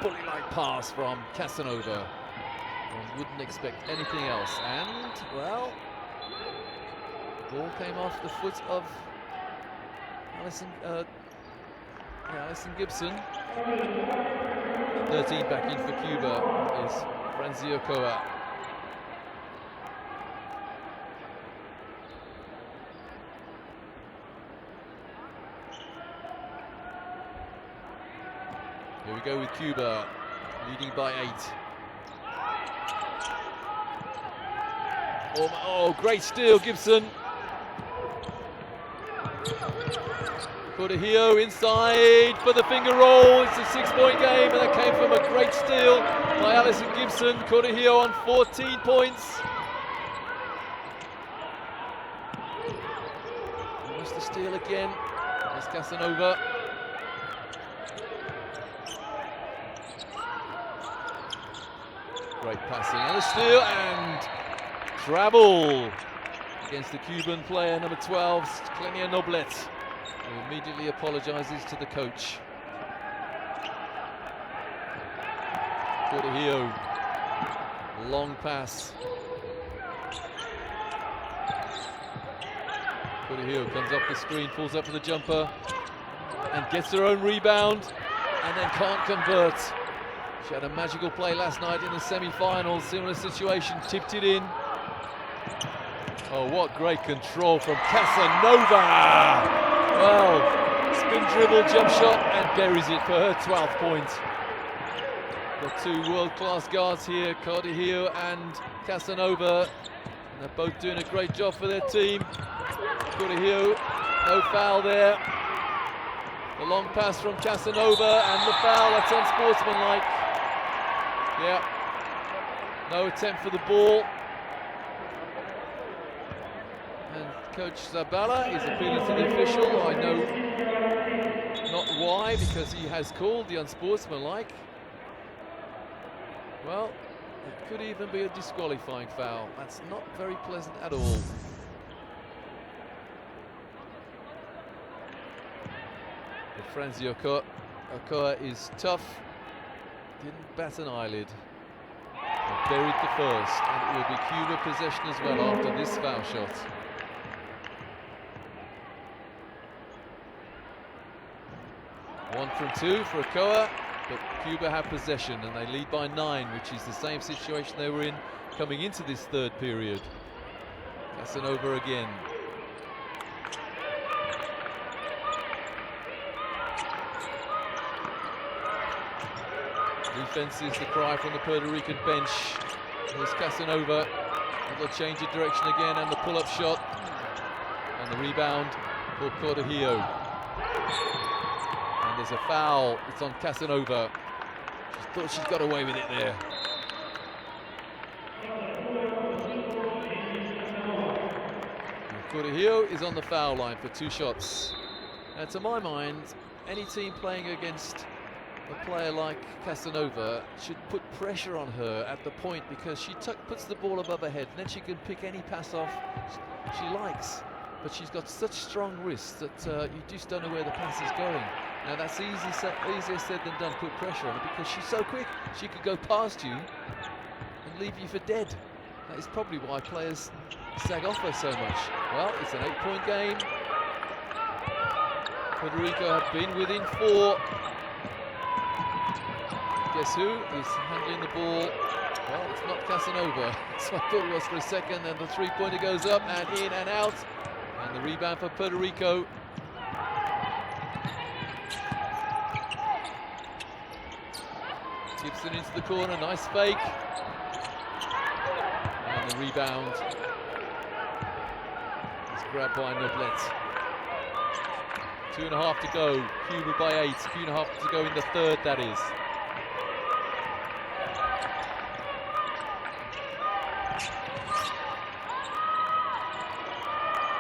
Bully-like pass from Casanova. One wouldn't expect anything else. And, well, the ball came off the foot of Alison Gibson. 13 back in for Cuba is Franzi Ochoa. Here we go with Cuba, leading by 8. Oh, great steal, Gibson. Cortejillo inside for the finger roll. It's a 6-point game, and that came from a great steal by Alison Gibson. Cortejillo on 14 points. Almost a steal again. There's Casanova. Great passing and a steal and travel against the Cuban player, number 12, Klenia Noblet, who immediately apologizes to the coach. Cortejillo, long pass. Cortejillo comes up the screen, pulls up for the jumper, and gets her own rebound, and then can't convert. She had a magical play last night in the semi-finals, similar situation, tipped it in. Oh, what great control from Casanova! Well, spin dribble, jump shot, and buries it for her 12th point. Got 2 world-class guards here, Cortejillo and Casanova. And they're both doing a great job for their team. Cortejillo, no foul there. The long pass from Casanova, and the foul, that's unsportsmanlike. Yeah, no attempt for the ball. And Coach Zabala is appealing to the official. I know not why, because he has called the unsportsmanlike. Well, it could even be a disqualifying foul. That's not very pleasant at all. But Franzi Ochoa is tough. Didn't bat an eyelid. And buried the first, and it will be Cuba possession as well after this foul shot. One from 2 for Ochoa, but Cuba have possession and they lead by 9, which is the same situation they were in coming into this 3rd period. Casanova again. Defense is the cry from the Puerto Rican bench. There's Casanova. Little change of direction again, and the pull-up shot. And the rebound for Cortejillo. And there's a foul. It's on Casanova. She thought she's got away with it there. And Cortejillo is on the foul line for 2 shots. And to my mind, any team playing against a player like Casanova should put pressure on her at the point, because she puts the ball above her head, and then she can pick any pass off she likes. But she's got such strong wrists that you just don't know where the pass is going. Now that's easier said than done, put pressure on her, because she's so quick. She could go past you and leave you for dead. That is probably why players sag off her so much. Well, it's an 8-point game. Puerto Rico have been within 4. Guess who is handling the ball? Well, it's not Casanova. So I thought it was for a second, and the 3-pointer goes up and in and out. And the rebound for Puerto Rico. Gibson into the corner, nice fake. And the rebound is grabbed by Noblet. 2.5 to go, Cuba by 8, 2.5 to go in the third, that is.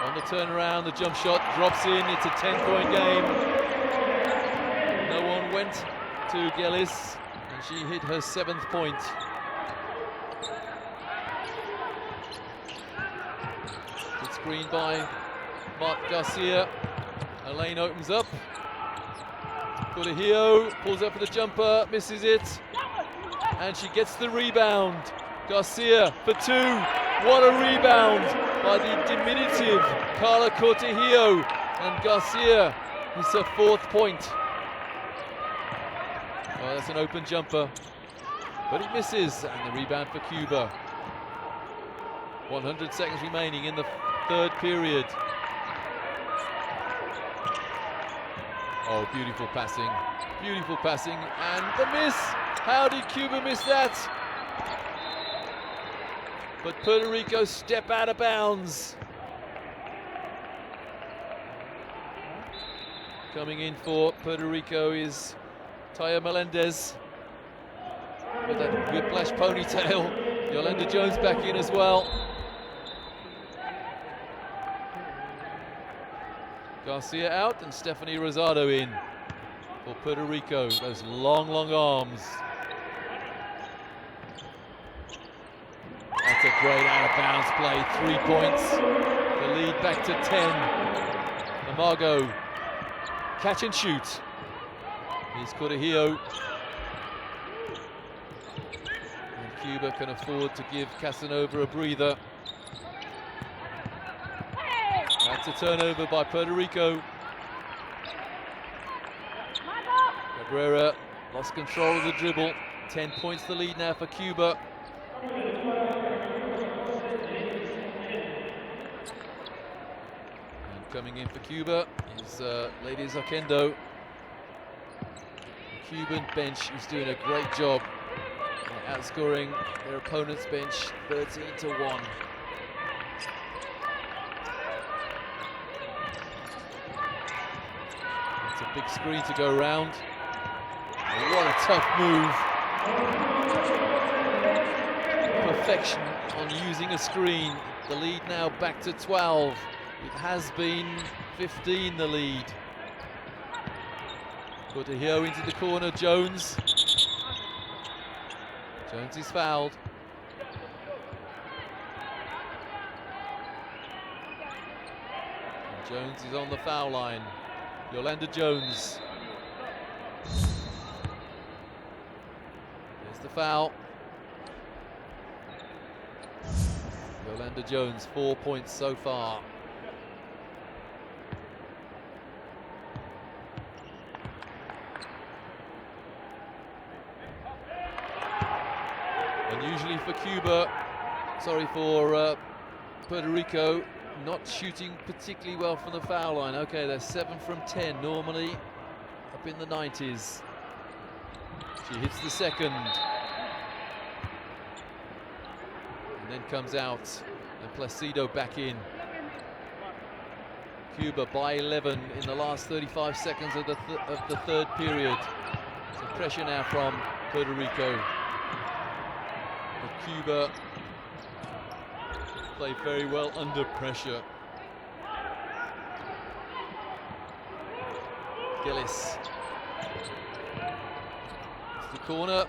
On the turnaround, the jump shot drops in, it's a 10-point game. No one went to Gillis, and she hit her 7th point. Good screen by Mark Garcia. A lane opens up. Cortejillo pulls up for the jumper, misses it, and she gets the rebound. Garcia for 2. What a rebound by the diminutive Carla Cortejillo, and Garcia is her 4th point. Oh, that's an open jumper, but it misses, and the rebound for Cuba. 100 seconds remaining in the third period. Oh, beautiful passing, and the miss. How did Cuba miss that? But Puerto Rico step out of bounds. Coming in for Puerto Rico is Taya Melendez with that whiplash ponytail. Yolanda Jones back in as well. Garcia out and Stephanie Rosado in for Puerto Rico. Those long, long arms. That's a great out-of-bounds play. 3 points. The lead back to 10. Amargo, catch and shoot. Here's Cortejillo. And Cuba can afford to give Casanova a breather. That's a turnover by Puerto Rico. Cabrera lost control of the dribble. 10 points the lead now for Cuba. And coming in for Cuba is Lady Zoquendo. The Cuban bench is doing a great job outscoring their opponent's bench 13-1. It's a big screen to go around. What a tough move. Perfection on using a screen. The lead now back to 12. It has been 15, the lead. Cortejillo into the corner, Jones. Jones is fouled. And Jones is on the foul line. Yolanda Jones. There's the foul. Yolanda Jones, 4 points so far. Unusually for Cuba, for Puerto Rico, not shooting particularly well from the foul line. Okay, they're 7 from 10, normally up in the 90s. She hits the second. And then comes out, and Placido back in. Cuba by 11 in the last 35 seconds of the third period. So pressure now from Puerto Rico. But Cuba play very well under pressure. Gillis. It's the corner.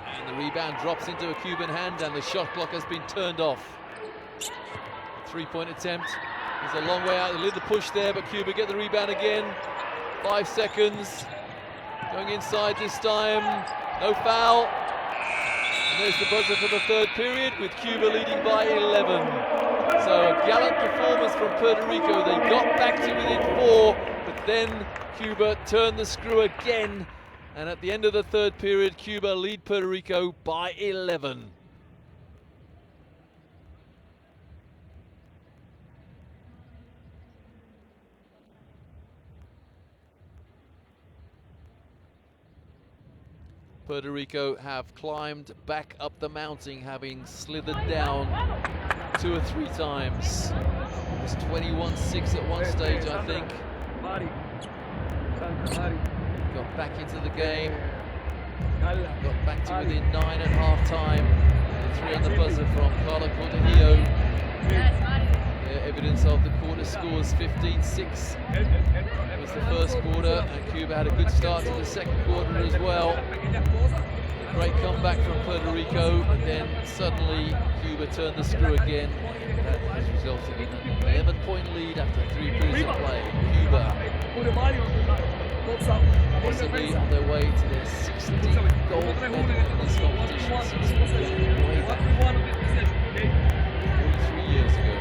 And the rebound drops into a Cuban hand, and the shot clock has been turned off. A 3-point attempt. There's a long way out. A little push there, but Cuba get the rebound again. 5 seconds. Going inside this time. No foul. And there's the buzzer for the third period, with Cuba leading by 11. So a gallant performance from Puerto Rico. They got back to within 4, but then Cuba turned the screw again. And at the end of the third period, Cuba lead Puerto Rico by 11. Puerto Rico have climbed back up the mountain, having slithered down 2 or 3 times. It was 21-6 at one stage, I think. Got back into the game. Got back to within 9 at half time. The 3 on the buzzer from Carla Cortejillo. Evidence of the quarter scores. 15-6 was the first quarter, and Cuba had a good start to the second quarter as well. A great comeback from Puerto Rico, but then suddenly Cuba turned the screw again. That has resulted in an 11-point lead after 3 periods of play. Cuba possibly on their way to their 16th gold medal in this competition since way back 43 years ago.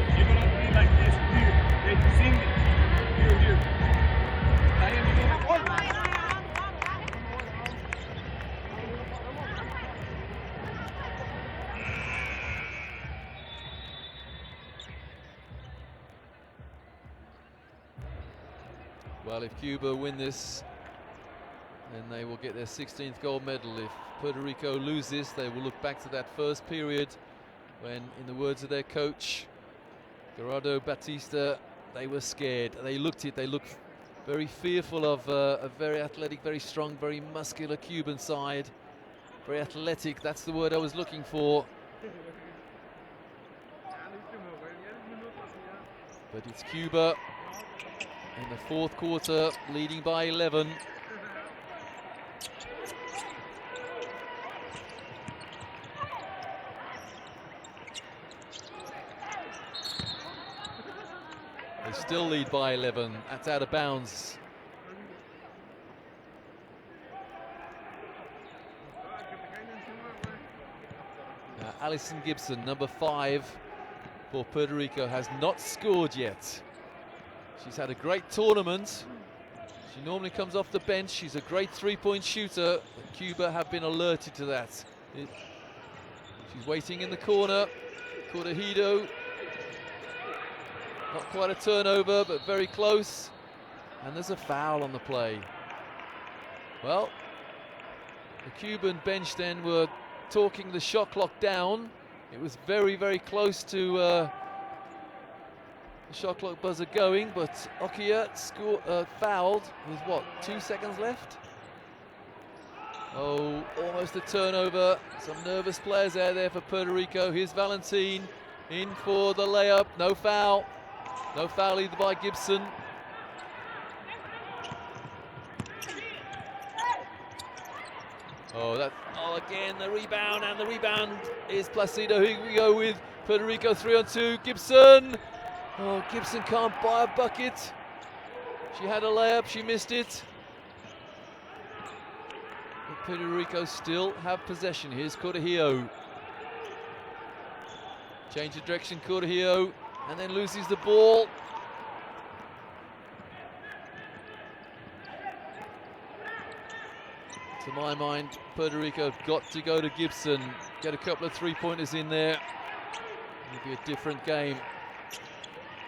Well, if Cuba win this, then they will get their 16th gold medal. If Puerto Rico loses, they will look back to that first period when, in the words of their coach, Gerardo Batista, they were scared. They looked it. They looked very fearful of a very athletic, very strong, very muscular Cuban side. Very athletic, that's the word I was looking for. But it's Cuba in the fourth quarter, leading by 11. They still lead by 11. That's out of bounds. Alison Gibson, number 5 for Puerto Rico, has not scored yet. She's had a great tournament. She normally comes off the bench. She's a great 3-point shooter, but Cuba have been alerted to that. She's waiting in the corner. Cortejillo. Not quite a turnover, but very close. And there's a foul on the play. Well, the Cuban bench then were talking the shot clock down. It was very, very close to the shot clock buzzer going, but Okia fouled with what, 2 seconds left? Oh, almost a turnover. Some nervous players out there for Puerto Rico. Here's Valentin in for the layup. No foul. No foul either by Gibson. Oh, again the rebound, and the rebound is Placido. Here we go with Puerto Rico 3-on-2. Gibson. Oh, Gibson can't buy a bucket. She had a layup, she missed it. But Puerto Rico still have possession. Here's Cortejillo. Change of direction, Cortejillo, and then loses the ball. To my mind, Puerto Rico have got to go to Gibson, get a couple of 3-pointers in there. It'll be a different game.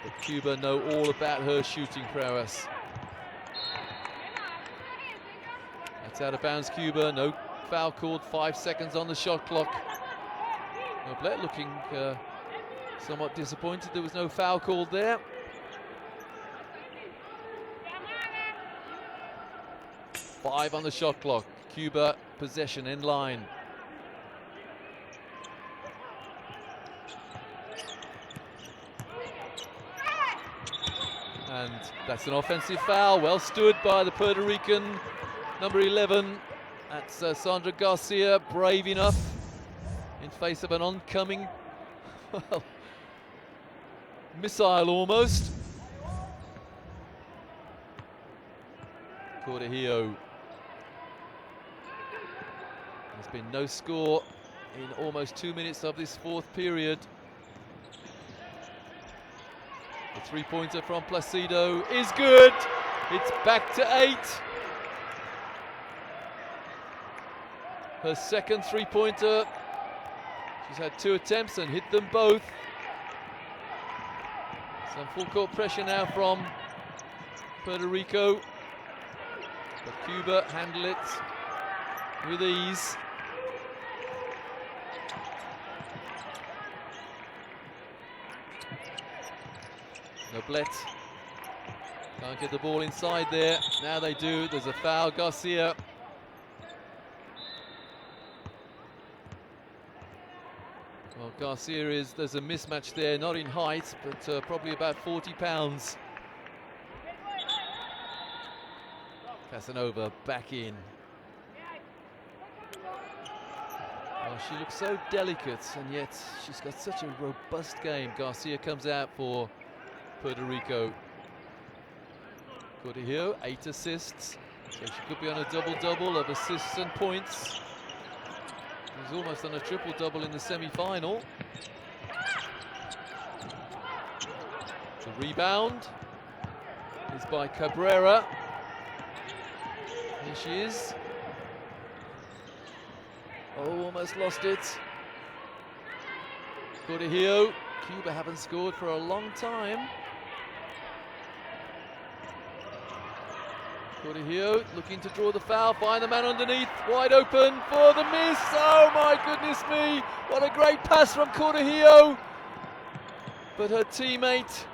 But Cuba know all about her shooting prowess. That's out of bounds, Cuba. No foul called. 5 seconds on the shot clock. Noblet looking somewhat disappointed there was no foul called there. Five on the shot clock. Cuba possession in line. And that's an offensive foul. Well stood by the Puerto Rican number 11. That's Sandra Garcia, brave enough in face of an oncoming missile almost. Cortejillo. There's been no score in almost 2 minutes of this fourth period. The 3-pointer from Placido is good. It's back to 8. Her second 3-pointer. She's had 2 attempts and hit them both. Some full court pressure now from Puerto Rico. But Cuba handle it with ease. Noblet can't get the ball inside there. Now they do. There's a foul. Garcia. Well, Garcia there's a mismatch there, not in height, but probably about 40 pounds. Casanova back in. Oh, she looks so delicate, and yet she's got such a robust game. Garcia comes out for Puerto Rico. Cortejillo, 8 assists. So she could be on a double-double of assists and points. She's almost on a triple-double in the semi-final. The rebound is by Cabrera. Here she is. Oh, almost lost it. Cortejillo. Cuba haven't scored for a long time. Cortejillo looking to draw the foul, find the man underneath, wide open for the miss. Oh my goodness me, what a great pass from Cortejillo. But her teammate,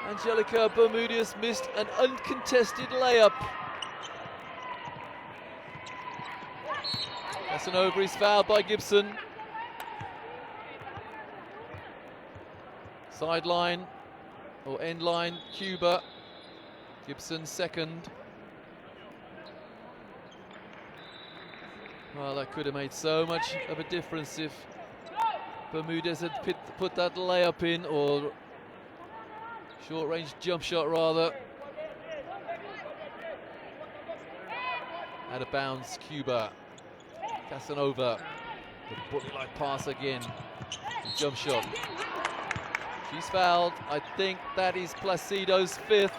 Angelica Bermudez, missed an uncontested layup. Casanova is fouled by Gibson. Sideline, or end line, Cuba. Gibson second. Well, that could have made so much of a difference if Bermudez had put that layup in, or short-range jump shot rather. Out of bounds, Cuba. Casanova, the bullet-like pass again. The jump shot. She's fouled. I think that is Placido's 5th.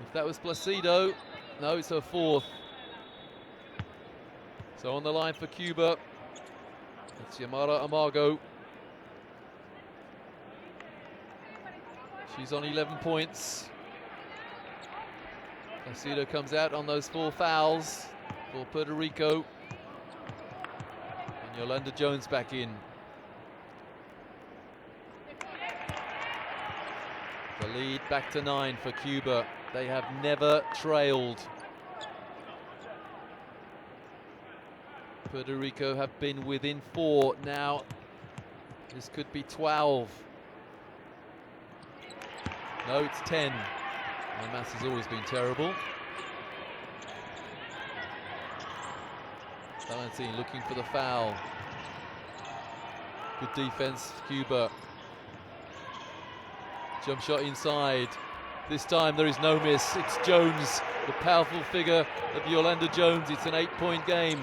If that was Placido, no, it's her 4th. So on the line for Cuba, it's Yamara Amargo. She's on 11 points. Placido comes out on those 4 fouls for Puerto Rico. And Yolanda Jones back in. The lead back to 9 for Cuba. They have never trailed. Puerto Rico have been within 4. Now this could be 12. No, it's 10. My maths has always been terrible. Valentin looking for the foul. Good defense, Cuba. Jump shot inside. This time there is no miss. It's Jones, the powerful figure of Yolanda Jones. It's an 8-point game.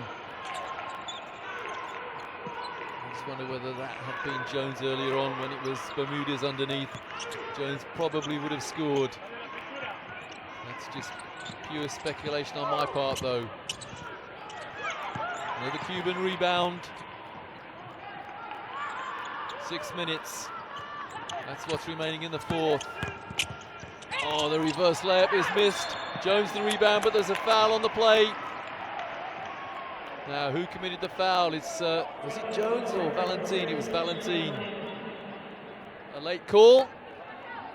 I just wonder whether that had been Jones earlier on when it was Bermudez underneath. Jones probably would have scored. That's just pure speculation on my part, though. Another Cuban rebound. 6 minutes. That's what's remaining in the 4th. Oh, the reverse layup is missed. Jones the rebound, but there's a foul on the play. Now, who committed the foul? It's was it Jones or Valentin? It was Valentin. A late call,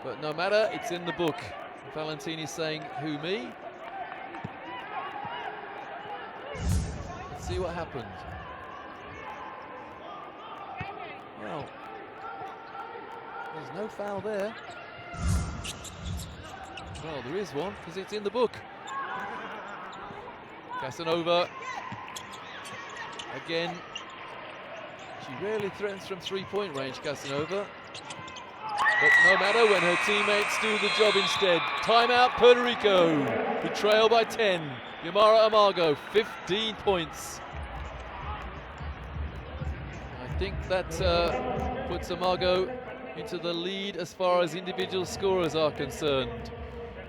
but no matter, it's in the book. Valentin is saying, who, me? Let's see what happened. Well, there's no foul there. Well, there is one, because it's in the book. Casanova. Again, she rarely threatens from 3-point range, Casanova. But no matter, when her teammates do the job instead. Timeout, Puerto Rico, who trail by 10. Yamara Amargo, 15 points. I think that puts Amargo into the lead as far as individual scorers are concerned.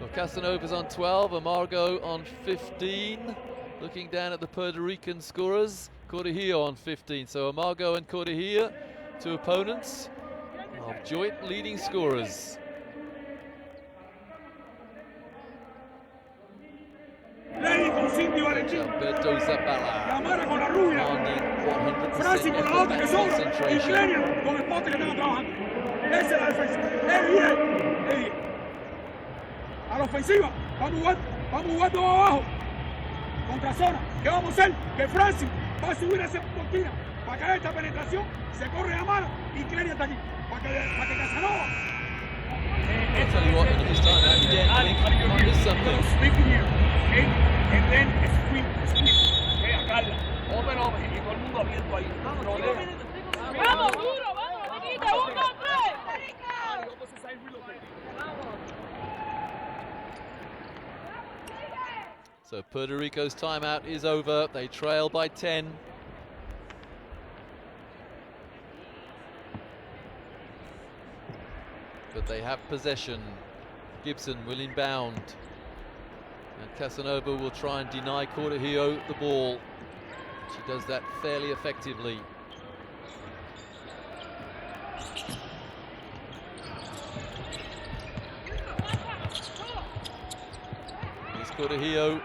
Well, Casanova's on 12, Amargo on 15. Looking down at the Puerto Rican scorers, Cortejillo on 15. So Amargo and Cortejillo, 2 opponents of joint leading scorers. y Valentín. Alberto Zabala. La mara con la rubia. Demanding 100% Francis con la effort otra que and sobra. Y concentration. Clenian con el poste que estaba trabajando. Esa es la defensa. Es 10. Es 10. A la ofensiva. Vamos jugando abajo. Contra zona. ¿Qué vamos a hacer? Que Francis va a subir esa cortina. Para que haya esta penetración. Se corre a mano. Y Clenian está aquí. Para que Casanova. I'll tell you what, in this time out, you dare think you might miss something. Speaking here. Okay? And then screen. Okay, a Carla. Open. Y todo el mundo abierto ahí. Vamos, duro, vamos, Riquita, 1, 2, 3. So Puerto Rico's timeout is over. They trail by 10. But they have possession. Gibson will inbound. And Casanova will try and deny Cortejillo the ball. She does that fairly effectively. Here's Cortejillo.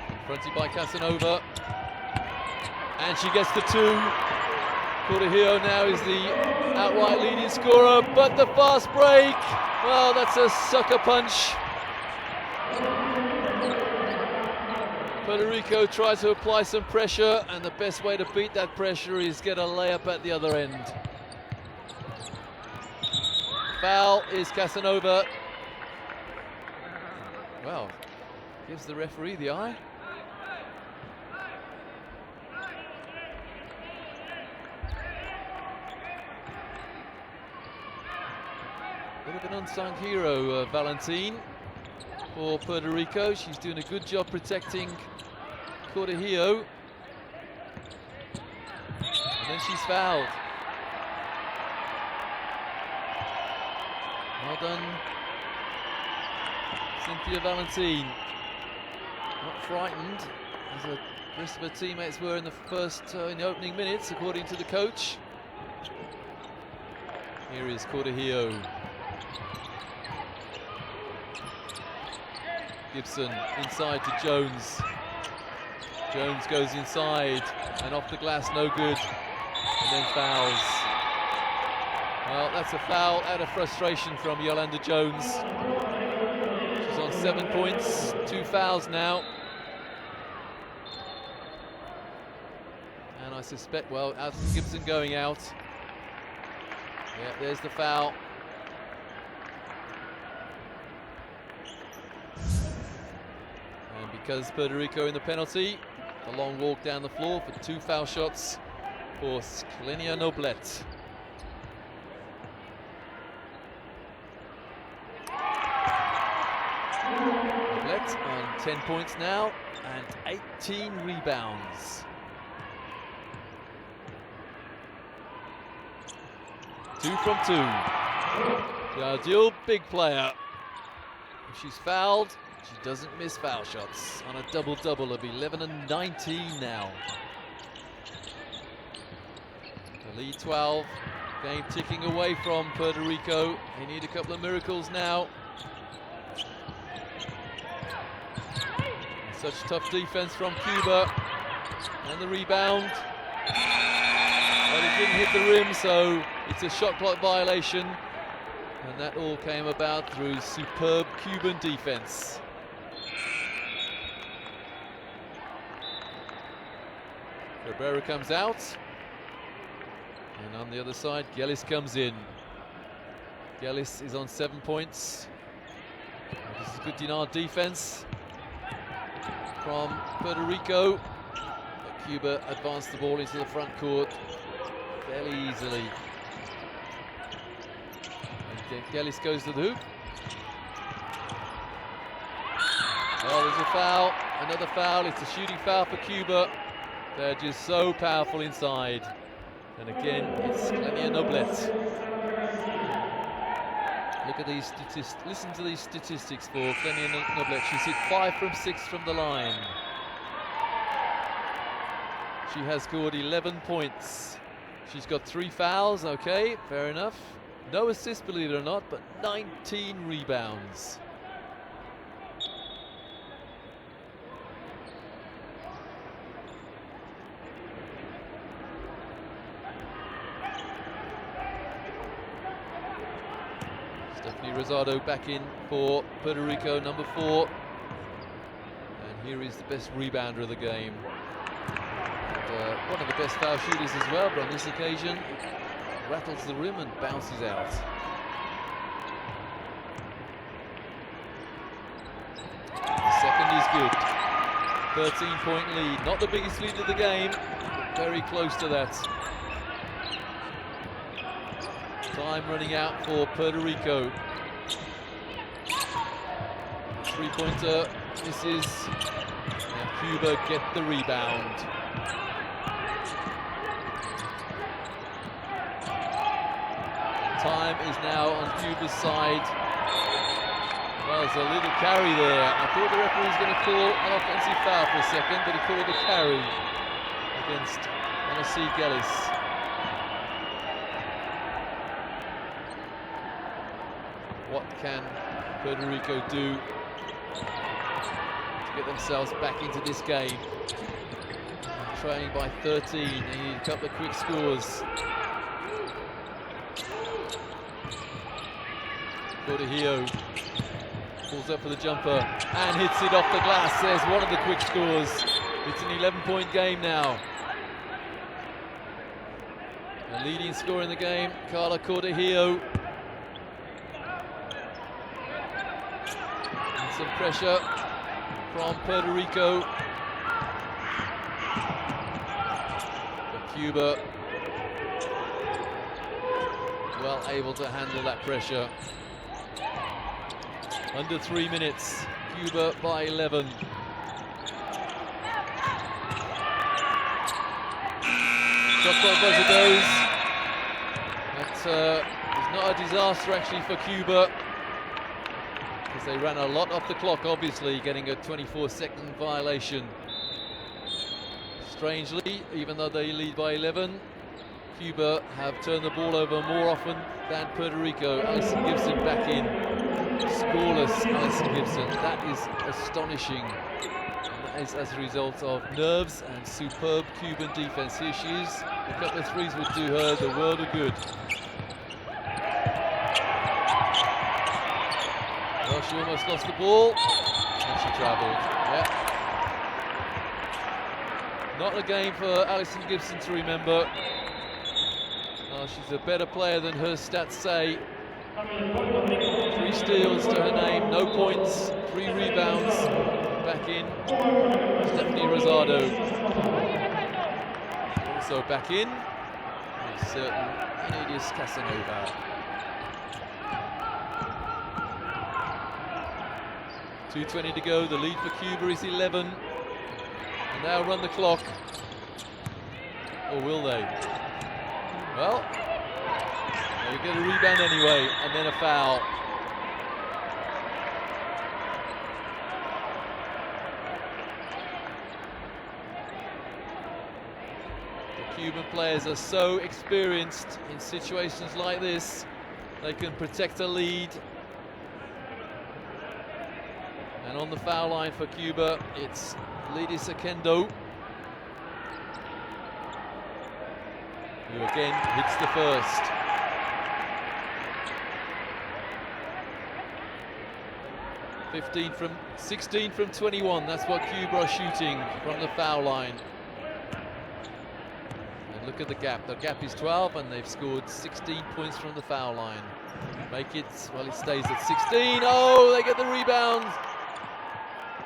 Confronted by Casanova. And she gets the 2. Cortejillo now is the outright leading scorer, but the fast break, well, that's a sucker punch. Puerto Rico tries to apply some pressure, and the best way to beat that pressure is get a layup at the other end. Foul is Casanova. Well, gives the referee the eye. Bit of an unsung hero, Valentin, for Puerto Rico. She's doing a good job protecting Cortejillo. And then she's fouled. Well done, Cynthia Valentin. Not frightened, as the rest of her teammates were in the opening minutes, according to the coach. Here is Cortejillo. Gibson inside to Jones. Jones goes inside and off the glass, no good. And then fouls. Well, that's a foul out of frustration from Yolanda Jones. She's on 7 points, 2 fouls now. And I suspect, well, Alison Gibson going out. Yeah, there's the foul. And because Puerto Rico in the penalty, a long walk down the floor for 2 foul shots for Sklenia Noblet. Noblet on 10 points now and 18 rebounds. 2 from 2. Jardil, big player. If she's fouled, she doesn't miss foul shots on a double-double of 11 and 19 now. The lead 12, game ticking away from Puerto Rico. They need a couple of miracles now. And such tough defense from Cuba. And the rebound. But it didn't hit the rim, so it's a shot clock violation. And that all came about through superb Cuban defense. Cabrera comes out. And on the other side, Gellis comes in. Gellis is on 7 points. This is good Dinar defense from Puerto Rico. But Cuba advanced the ball into the front court fairly easily. And Gellis goes to the hoop. Oh, there's a foul, another foul. It's a shooting foul for Cuba. They're just so powerful inside. And again, it's Sklenia Noblet. Look at these statistics. Listen to these statistics for Sklenia Noblet. She's hit 5 from 6 from the line. She has scored 11 points. She's got 3 fouls, okay, fair enough. No assists, believe it or not, but 19 rebounds. Stephanie Rosado back in for Puerto Rico, number 4. And here is the best rebounder of the game. And, one of the best foul shooters as well, but on this occasion, rattles the rim and bounces out. The second is good. 13-point lead. Not the biggest lead of the game, but very close to that. Time running out for Puerto Rico. Three-pointer misses, and Cuba get the rebound. Time is now on Cuba's side. Well, there's a little carry there. I thought the referee was going to call an offensive foul for a second, but he called a carry against Tennessee Gellis. What can Puerto Rico do to get themselves back into this game? Trailing by 13, they need a couple of quick scores. Cortejillo pulls up for the jumper and hits it off the glass. There's one of the quick scores. It's an 11-point game now. The leading scorer in the game, Carla Cortejillo. And some pressure from Puerto Rico. But Cuba well able to handle that pressure. Under 3 minutes, Cuba by 11. Shot clock buzzer goes. That is not a disaster actually for Cuba, because they ran a lot off the clock, obviously, getting a 24-second violation. Strangely, even though they lead by 11, Cuba have turned the ball over more often than Puerto Rico. Alison Gibson back in. Scoreless Alison Gibson. That is astonishing. And that is as a result of nerves and superb Cuban defense. Here she is. A couple of threes would do her the world of good. Well, she almost lost the ball, and she travelled. Yeah. Not a game for Alison Gibson to remember. She's a better player than her stats say. 3 steals to her name, no points, 3 rebounds. Back in, Stephanie Rosado. Also back in, a certain Inedis Casanova. 2:20 to go, the lead for Cuba is 11. And now run the clock. Or will they? Well, they get a rebound anyway, and then a foul. The Cuban players are so experienced in situations like this. They can protect a lead. And on the foul line for Cuba, it's Lidis Akendo, who again hits the first. 16 from 21, that's what Cuba are shooting from the foul line. And look at the gap is 12, and they've scored 16 points from the foul line. Make it, well, it stays at 16. Oh, they get the rebound.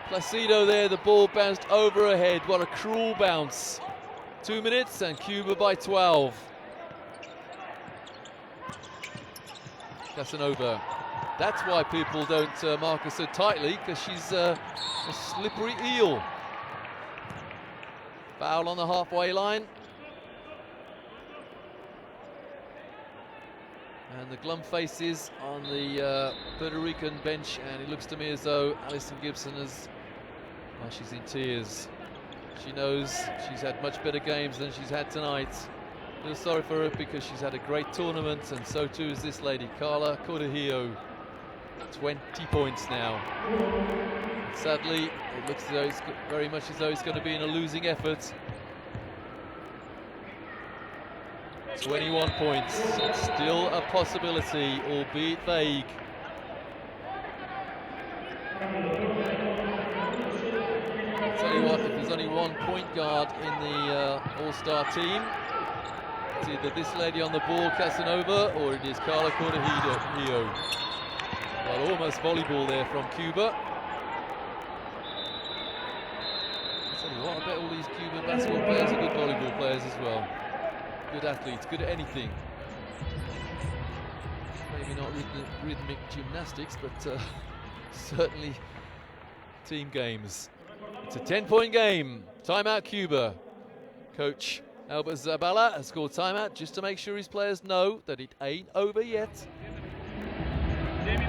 Placido there, the ball bounced over her head. What a cruel bounce. 2 minutes and Cuba by 12. Casanova. That's why people don't mark her so tightly, because she's a slippery eel. Foul on the halfway line. And the glum faces on the Puerto Rican bench, and it looks to me as though Alison Gibson is, well, she's in tears. She knows she's had much better games than she's had tonight. Feel sorry for her because she's had a great tournament, and so too is this lady, Carla Cortejillo. 20 points now. Sadly, it looks as though it's very much as though it's going to be in a losing effort. 21 points, still a possibility, albeit vague. I'll tell you what, if there's only one point guard in the All-Star team, it's either this lady on the ball, Casanova, or it is Carla Cortejillo. Well, almost volleyball there from Cuba. I'll tell you what, I bet all these Cuban basketball players are good volleyball players as well. Good athletes, good at anything. Maybe not rhythmic gymnastics, but certainly team games. It's a 10-point game. Timeout Cuba. Coach Albert Zabala has called timeout just to make sure his players know that it ain't over yet. There's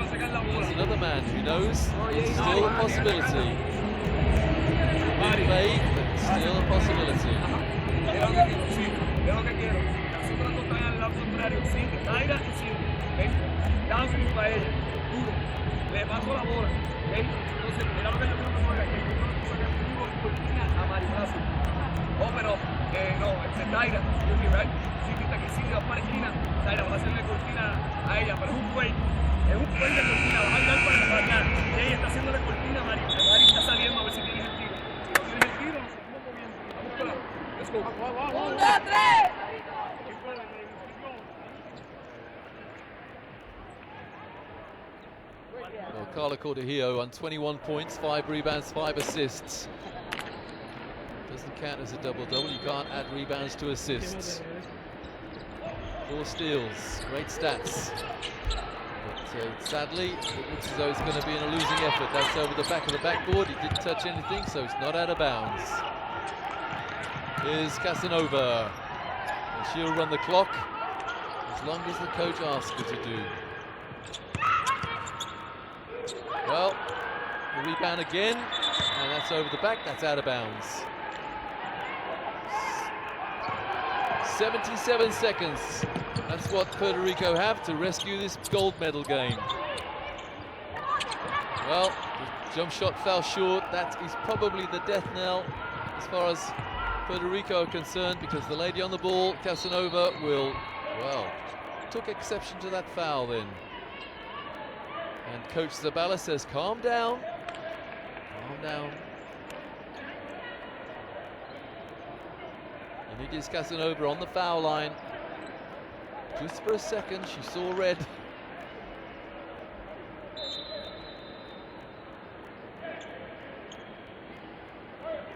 another man who knows it's still a possibility. Big play, but still a possibility. Oh, pero no, Taira, si quita que siga para esquina, Taira va a hacerle cortina a ella, pero es un fake de cortina, va a bailar para desarrollar. Y ella está haciéndole cortina a Mari. Mari está saliendo a ver si tienes el tiro. Si no tienes el tiro, nos seguimos moviendo. Vamos para allá. Let's go. 1, 2, 3. Well, Carla Cortejillo on 21 points, 5 rebounds, 5 assists. Doesn't count as a double-double. You can't add rebounds to assists. 4 steals, great stats. But sadly, it looks as though it's going to be in a losing effort. That's over the back of the backboard. He didn't touch anything, so it's not out of bounds. Here's Casanova. And she'll run the clock as long as the coach asks her to do. Well, the rebound again, and that's over the back. That's out of bounds. 77 seconds. That's what Puerto Rico have to rescue this gold medal game. Well, the jump shot fell short. That is probably the death knell as far as Puerto Rico are concerned, because the lady on the ball, Casanova, will, well, took exception to that foul then. And Coach Zabala says, calm down. Calm down. And it is Casanova on the foul line. Just for a second, she saw red.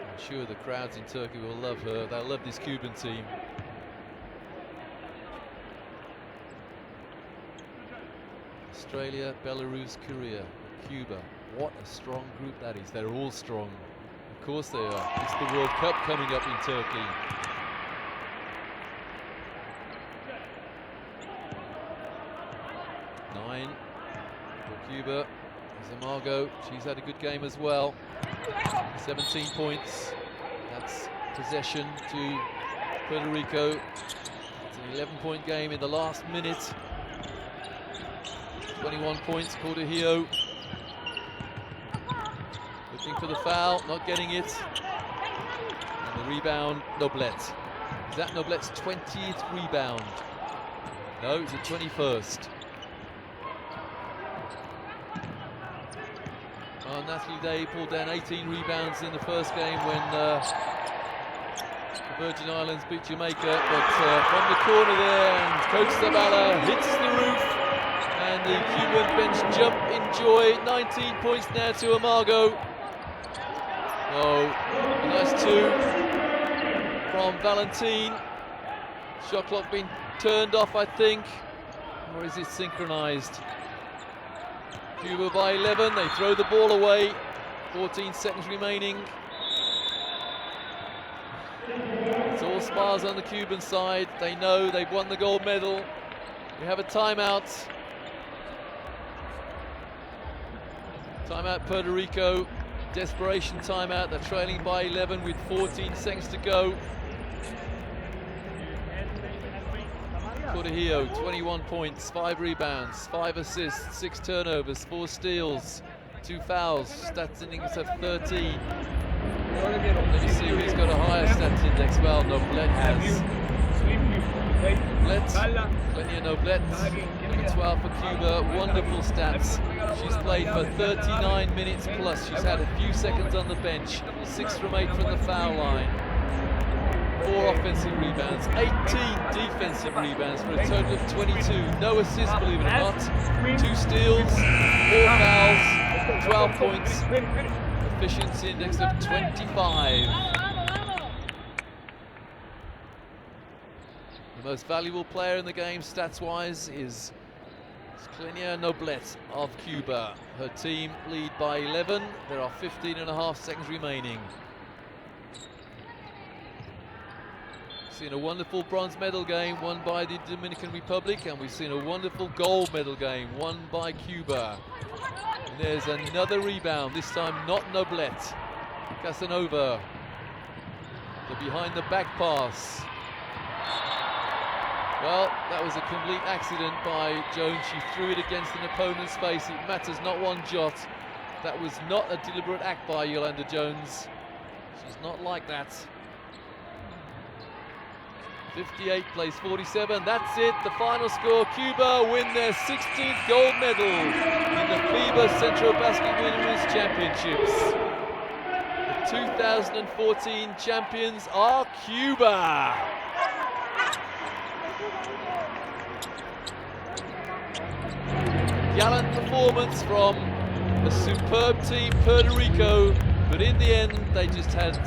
I'm sure the crowds in Turkey will love her. They'll love this Cuban team. Australia, Belarus, Korea, Cuba. What a strong group that is. They're all strong. Of course they are. It's the World Cup coming up in Turkey. For Cuba is Amargo. She's had a good game as well. 17 points. That's possession to Puerto Rico. It's an 11-point game in the last minute. 21 points, Cortejillo. Looking for the foul, not getting it. And the rebound, Noblet. Is that Noblet's 20th rebound? No, it's the 21st. Natalie Day pulled down 18 rebounds in the first game when the Virgin Islands beat Jamaica, but from the corner there, and Coach Zabala hits the roof, and the Cuban bench jump in joy. 19 points now to Amargo. Oh, a nice 2 from Valentine. Shot clock being turned off, I think, or is it synchronized? Cuba by 11, they throw the ball away. 14 seconds remaining. It's all spars on the Cuban side. They know they've won the gold medal. We have a timeout. Timeout Puerto Rico. Desperation timeout. They're trailing by 11 with 14 seconds to go. Cortejillo, 21 points, 5 rebounds, 5 assists, 6 turnovers, 4 steals, 2 fouls, stats index of 13. Let me see who's got a higher stats index. Well, Noblet has. ¿ok? Blitz. Carla, Clenia Noblet, number 12 for Cuba. Wonderful stats. She's played for 39 minutes plus. She's had a few seconds on the bench. 6 from 8 from the foul line. 4 offensive rebounds, 18 defensive rebounds for a total of 22. No assists, believe it or not. 2 steals, 4 fouls, 12 points. Efficiency index of 25. The most valuable player in the game, stats-wise, is Clenia Noblet of Cuba. Her team lead by 11. There are 15 and a half seconds remaining. Seen a wonderful bronze medal game won by the Dominican Republic, and we've seen a wonderful gold medal game won by Cuba. And there's another rebound, this time not Noblet. Casanova, the behind the back pass. Well, that was a complete accident by Jones. She threw it against an opponent's face. It matters not one jot. That was not a deliberate act by Yolanda Jones. She's not like that. 58 plays 47. That's it. The final score. Cuba win their 16th gold medal in the FIBA Central Basket Winners Championships. The 2014 champions are Cuba. Gallant performance from a superb team, Puerto Rico, but in the end they just had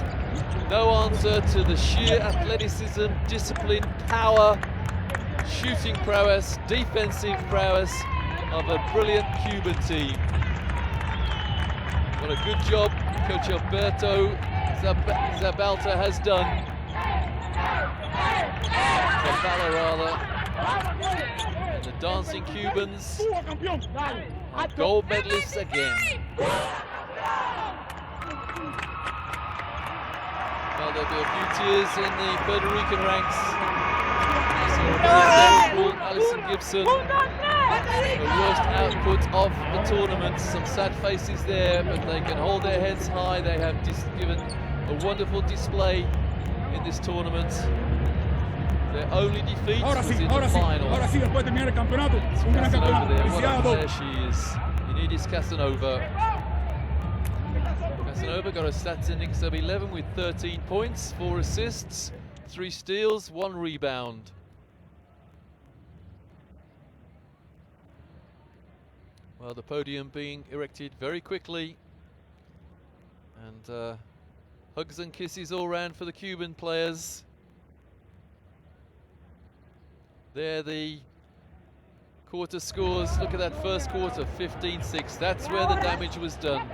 no answer to the sheer athleticism, discipline, power, shooting prowess, defensive prowess of a brilliant Cuban team. What a good job Coach Alberto Zabalta has done. Zabala rather. And the dancing Cubans are gold medalists again. Well, there'll be a few tears in the Puerto Rican ranks. Alison Gibson, the worst output of the tournament. Some sad faces there, but they can hold their heads high. They have given a wonderful display in this tournament. Their only defeat was in the final. Casanova there, what a player she is. Inidis Casanova. Casanova got a stats index of 11 with 13 points, 4 assists, 3 steals, 1 rebound. Well, the podium being erected very quickly, and hugs and kisses all round for the Cuban players. There the quarter scores. Look at that first quarter, 15-6. That's where the damage was done.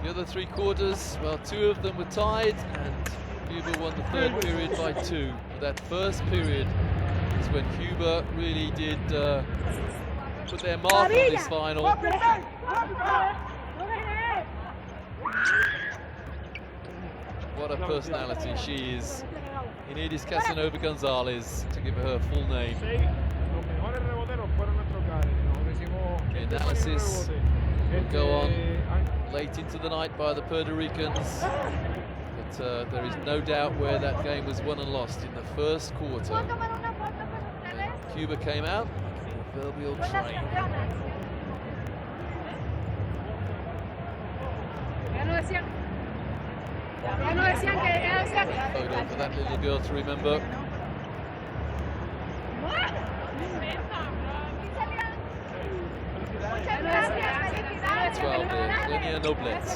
The other 3 quarters, well, 2 of them were tied, and Cuba won the 3rd period by 2. But that first period is when Cuba really did put their mark on this final. What a personality she is. Inidis Casanova Gonzalez, to give her her full name. The analysis will go on late into the night by the Puerto Ricans, but there is no doubt where that game was won and lost in the first quarter. And Cuba came out like a proverbial train. Photo for that little girl to remember. 12 there, Clenia Noblet.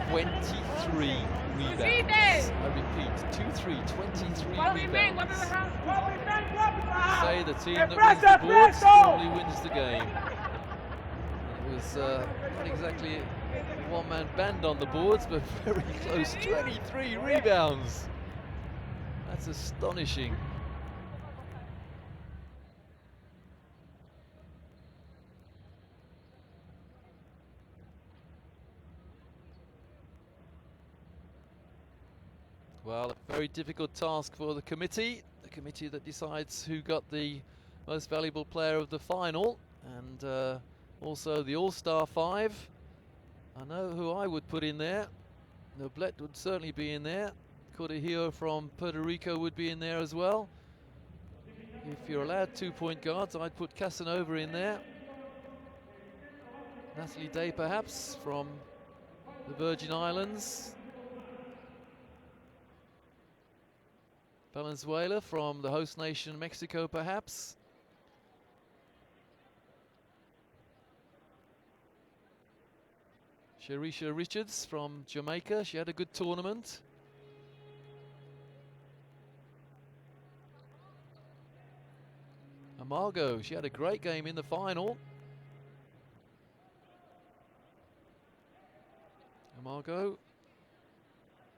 23 rebounds. I repeat, 23 rebounds. Say the team that wins the boards probably wins the game. It was not exactly a one-man band on the boards, but very close. 23 rebounds. That's astonishing. Well, a very difficult task for the committee that decides who got the most valuable player of the final, and also the All-Star 5. I know who I would put in there. Noblet would certainly be in there. Cortejillo from Puerto Rico would be in there as well. If you're allowed 2-point guards, I'd put Casanova in there. Natalie Day, perhaps, from the Virgin Islands. Valenzuela from the host nation, Mexico, perhaps. Sharisha Richards from Jamaica. She had a good tournament. Amargo, she had a great game in the final. Amargo,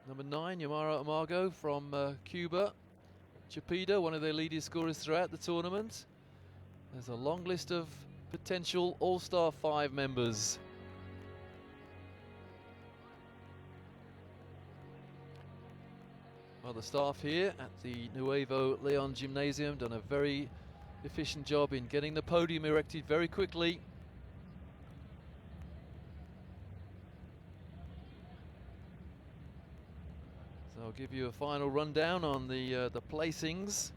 number 9, Yamara Amargo from Cuba. Chapida, one of their leading scorers throughout the tournament. There's a long list of potential All-Star 5 members. Well, the staff here at the Nuevo Leon Gymnasium done a very efficient job in getting the podium erected very quickly. So I'll give you a final rundown on the placings.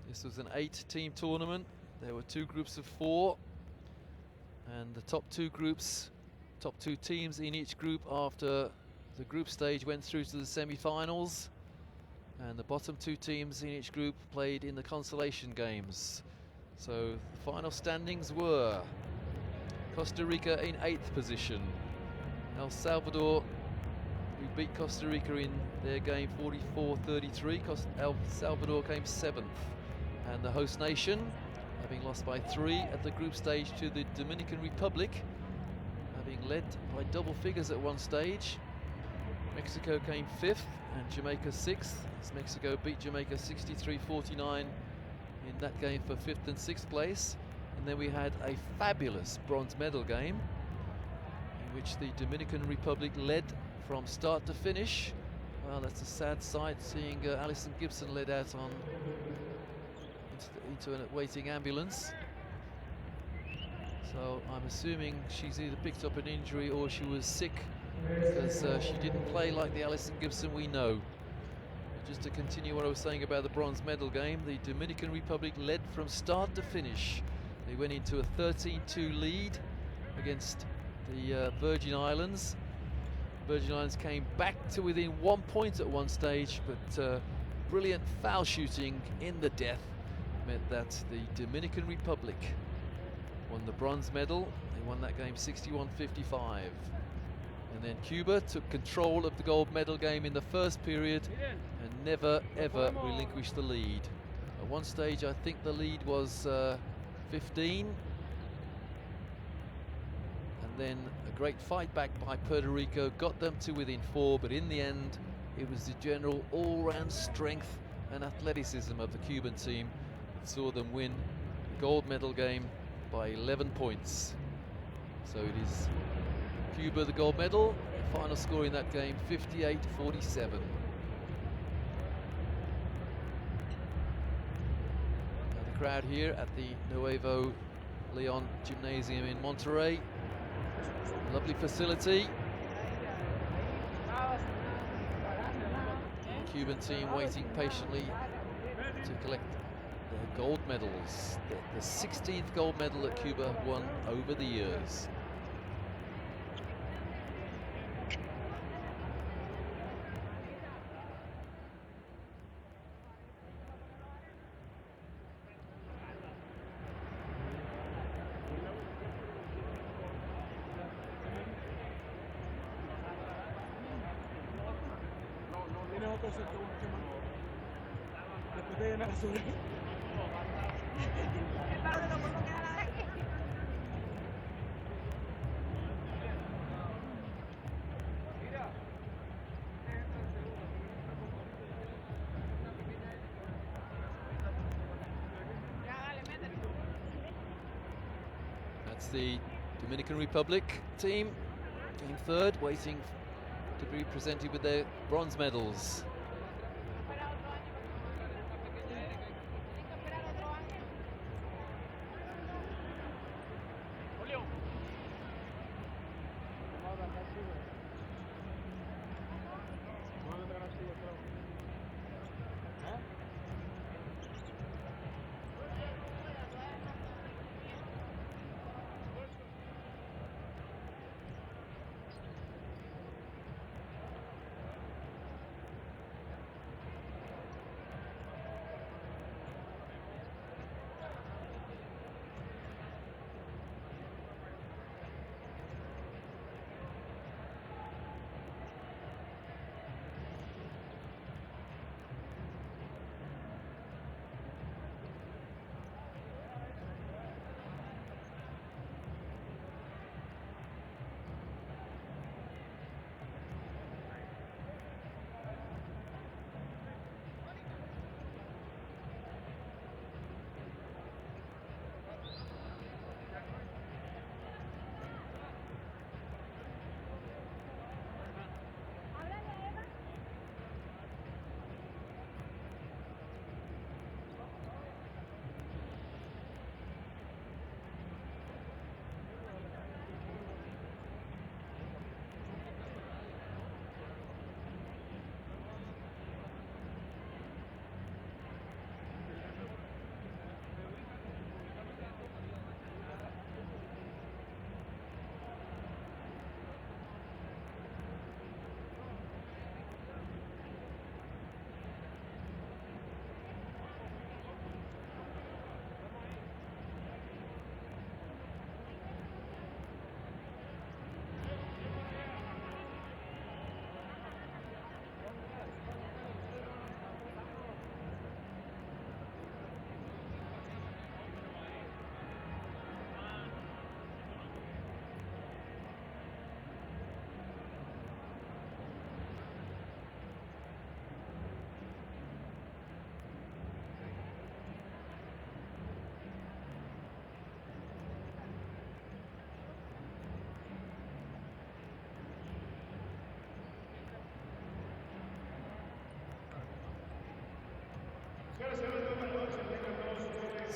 This was an 8-team tournament. There were 2 groups of 4, and the top 2 groups, top 2 teams in each group after the group stage went through to the semi-finals, and the bottom 2 teams in each group played in the consolation games. So the final standings were Costa Rica in 8th position, El Salvador, who beat Costa Rica in their game 44-33. El Salvador came 7th, and the host nation, having lost by 3 at the group stage to the Dominican Republic, having led by double figures at one stage. Mexico came 5th and Jamaica 6th, as Mexico beat Jamaica 63-49 in that game for 5th and 6th place. And then we had a fabulous bronze medal game in which the Dominican Republic led from start to finish. Well, that's a sad sight, seeing Alison Gibson led out on into a waiting ambulance. So I'm assuming she's either picked up an injury or she was sick, because she didn't play like the Alison Gibson we know. Just to continue what I was saying about the bronze medal game, the Dominican Republic led from start to finish. They went into a 13-2 lead against the Virgin Islands. Virgin Islands came back to within 1 point at one stage, but brilliant foul shooting in the death meant that the Dominican Republic won the bronze medal. They won that game 61-55. And then Cuba took control of the gold medal game in the first period and never ever relinquished the lead. At one stage I think the lead was 15, and then a great fight back by Puerto Rico got them to within 4, but in the end it was the general all-round strength and athleticism of the Cuban team that saw them win the gold medal game by 11 points. So it is Cuba the gold medal. The final score in that game 58-47. The crowd here at the Nuevo Leon Gymnasium in Monterrey. Lovely facility. The Cuban team waiting patiently to collect their gold medals. The 16th gold medal that Cuba won over the years. That's the Dominican Republic team, came 3rd, waiting to be presented with their bronze medals.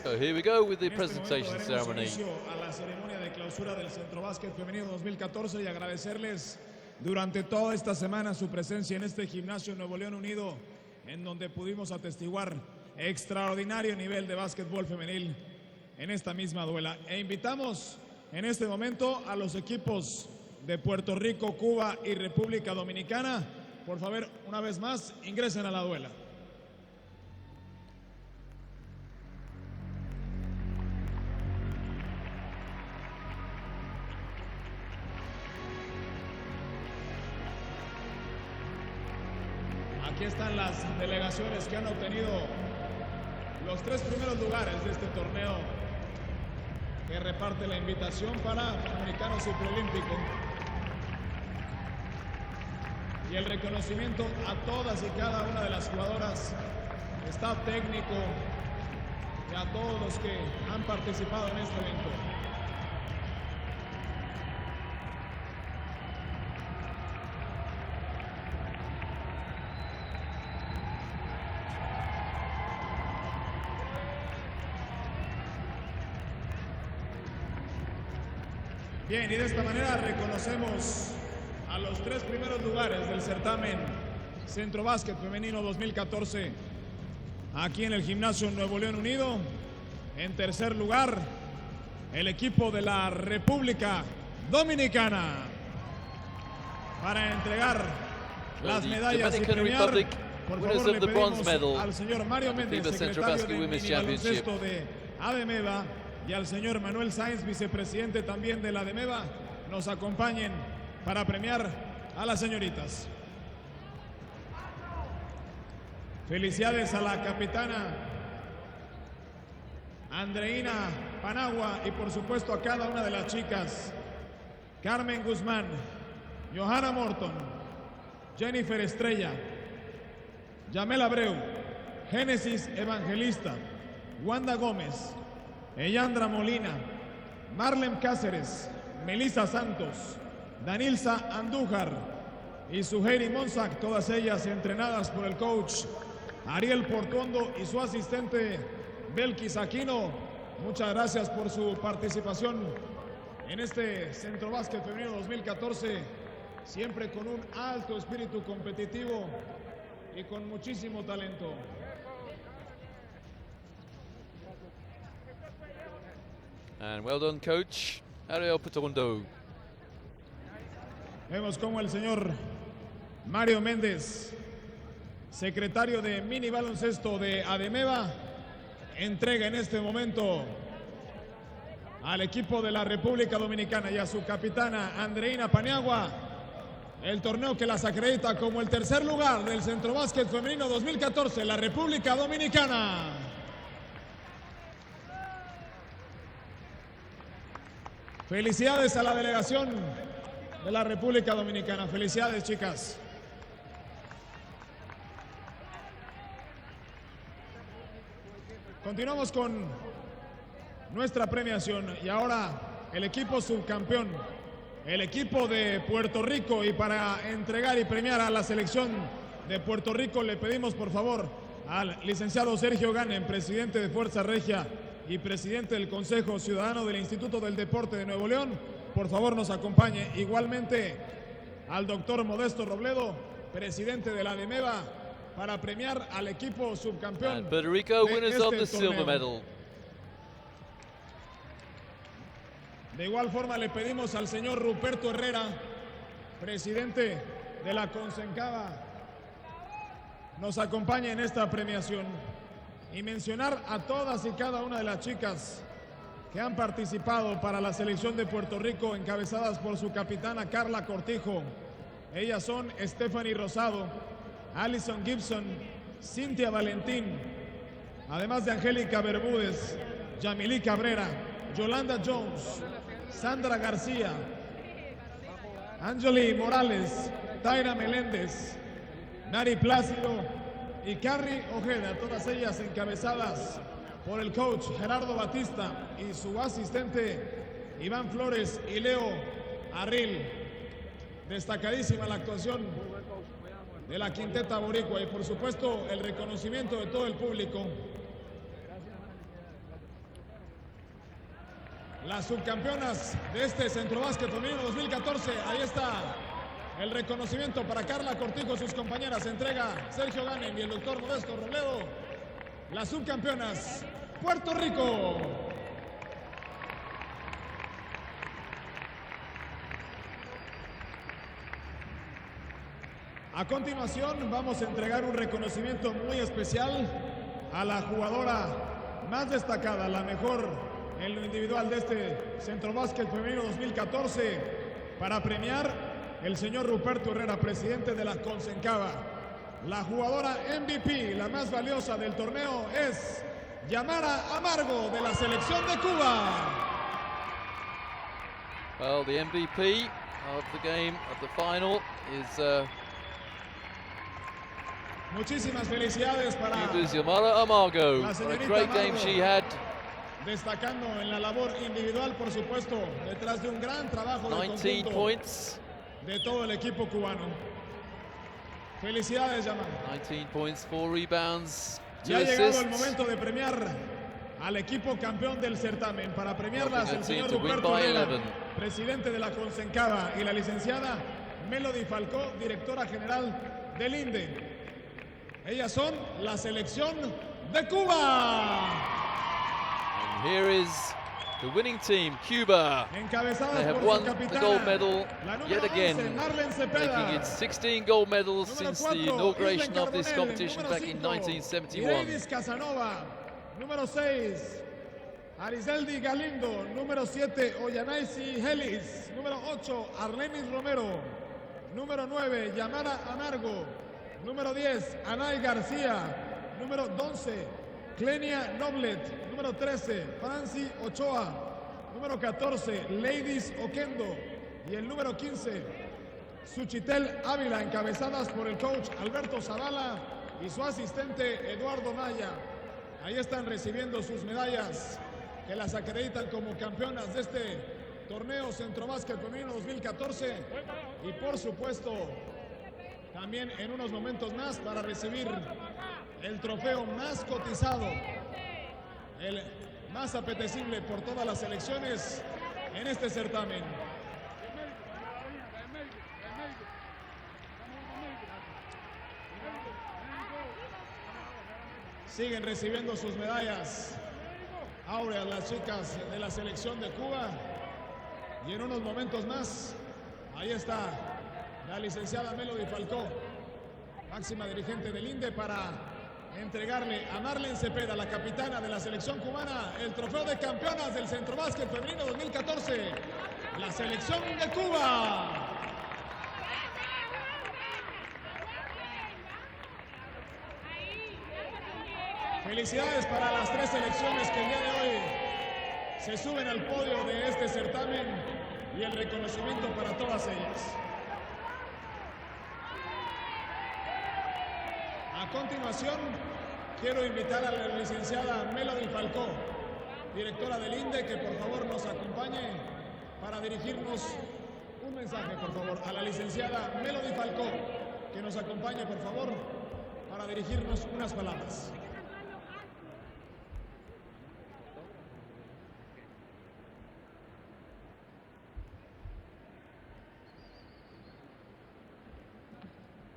So here we go with the En este momento presentation daremos ceremony. inicio a la ceremonia de clausura del Centro Básquet Femenino 2014 y agradecerles durante toda esta semana su presencia en este gimnasio Nuevo León Unido, en donde pudimos atestiguar extraordinario nivel de básquetbol femenil en esta misma duela. E invitamos en este momento a los equipos de Puerto Rico, Cuba y República Dominicana. Por favor, una vez más, ingresen a la duela. Aquí están las delegaciones que han obtenido los 3 primeros lugares de este torneo que reparte la invitación para Panamericanos y Preolímpico. Y el reconocimiento a todas y cada una de las jugadoras, staff técnico y a todos los que han participado en este evento. Bien, y de esta manera reconocemos a los 3 primeros lugares del certamen Centro Básquet Femenino 2014 aquí en el gimnasio Nuevo León Unido. En tercer lugar, el equipo de la República Dominicana para entregar las The medallas y Dominican premiar. Republic, Por winners favor, of le the bronze pedimos medal al señor Mario at the Méndez, FIBA Central secretario Basket de Women's Mini Championship. Baloncesto de ADEMEVA, y al señor Manuel Sáenz, vicepresidente también de la ADEMEVA, nos acompañen para premiar a las señoritas. Felicidades a la capitana Andreina Panagua y por supuesto a cada una de las chicas: Carmen Guzmán, Johanna Morton, Jennifer Estrella, Yamel Abreu, Génesis Evangelista, Wanda Gómez, Eyandra Molina, Marlene Cáceres, Melissa Santos, Danilza Andújar y Suheiri Monsac, todas ellas entrenadas por el coach Ariel Portuondo y su asistente Belkis Aquino. Muchas gracias por su participación en este Centro Básquet Femenino 2014, siempre con un alto espíritu competitivo y con muchísimo talento. And well done, coach Ariel Portuondo. Vemos como el señor Mario Méndez, secretario de Mini Baloncesto de ADEMEVA, entrega en este momento al equipo de la República Dominicana y a su capitana Andreina Paniagua el torneo que las acredita como el tercer lugar del Centro Básquet Femenino 2014, la República Dominicana. Felicidades a la delegación de la República Dominicana. Felicidades, chicas. Continuamos con nuestra premiación y ahora el equipo subcampeón, el equipo de Puerto Rico, y para entregar y premiar a la selección de Puerto Rico le pedimos por favor al licenciado Sergio Ganem, presidente de Fuerza Regia y presidente del Consejo Ciudadano del Instituto del Deporte de Nuevo León, por favor nos acompañe. Igualmente al doctor Modesto Robledo, presidente de la ADEMEVA, para premiar al equipo subcampeón. And Puerto Rico, de winners este of the silver torneo. medal. De igual forma le pedimos al señor Ruperto Herrera, presidente de la CONCENCABA, nos acompañe en esta premiación y mencionar a todas y cada una de las chicas que han participado para la selección de Puerto Rico, encabezadas por su capitana Carla Cortijo. Ellas son Stephanie Rosado, Alison Gibson, Cintia Valentín, además de Angélica Bermúdez, Yamilí Cabrera, Yolanda Jones, Sandra García, Angeli Morales, Taira Meléndez, Nari Plácido y Carrie Ojeda, todas ellas encabezadas por el coach Gerardo Batista y su asistente Iván Flores y Leo Arril. Destacadísima la actuación de la quinteta boricua y por supuesto el reconocimiento de todo el público. las subcampeonas de este Centrobásquet Femenino 2014. Ahí está el reconocimiento para Carla Cortijo y sus compañeras. Entrega Sergio Ganem y el doctor Modesto Robledo. Las subcampeonas, Puerto Rico. A continuación vamos a entregar un reconocimiento muy especial a la jugadora más destacada, la mejor en lo individual de este Centrobásquet Femenino 2014, para premiar el señor Ruperto Herrera, presidente de la CONCENCABA. La jugadora MVP, la más valiosa del torneo, es Yamara Amargo, de la selección de Cuba. Well, the MVP of the game, of the final, is Muchísimas felicidades para Cuba's Yamara Amargo. la What a señorita great game Amargo, she had. destacando en la labor individual, por supuesto, detrás de un gran trabajo de 19 conjunto points. de todo el equipo cubano. Felicidades, Yamara. 19 points, 4 rebounds, 2 Ya ha llegado el assists. momento de premiar al equipo campeón del certamen. Para premiarlas, el señor To win Ruperto by Herrera, 11. presidente de la CONCENCABA, y la licenciada Melody Falcó, directora general del INDE. Ellas son la selección de Cuba. And here is the winning team, Cuba. Encabezadas They have por su won the capitana, gold medal la número yet 11, again, Marlen making Cepeda. it 16 gold medals Número since 4, the inauguration Islen of this Carbonell. competition Número back in 5, 1971. Irenis Casanova. Número 6, Ariseldi Galindo. Número 7, Ollanaisi Helis. Número 8, Arlenis Romero. Número 9, Yamara Amargo. Número 10, Anay García. Número 11, Clenia Noblet. Número 13, Franci Ochoa. Número 14, Ladies Oquendo. Y el número 15, Suchitel Ávila, encabezadas por el coach Alberto Zavala y su asistente Eduardo Maya. Ahí están recibiendo sus medallas que las acreditan como campeonas de este torneo Centrobásquet Femenino 2014. Y por supuesto, también en unos momentos más para recibir el trofeo más cotizado, el más apetecible por todas las selecciones en este certamen. Siguen recibiendo sus medallas áureas las chicas de la selección de Cuba. Y en unos momentos más, ahí está la licenciada Melody Falcó, máxima dirigente del INDE, para entregarle a Marlen Cepeda, la capitana de la selección cubana, el trofeo de campeonas del Centrobásquet Femenino 2014, la selección de Cuba. Felicidades para las 3 selecciones que el día de hoy se suben al podio de este certamen, y el reconocimiento para todas ellas. A continuación, quiero invitar a la licenciada Melody Falcó, directora del INDE, que por favor nos acompañe para dirigirnos un mensaje, por favor. A la licenciada Melody Falcó, que nos acompañe, por favor, para dirigirnos unas palabras.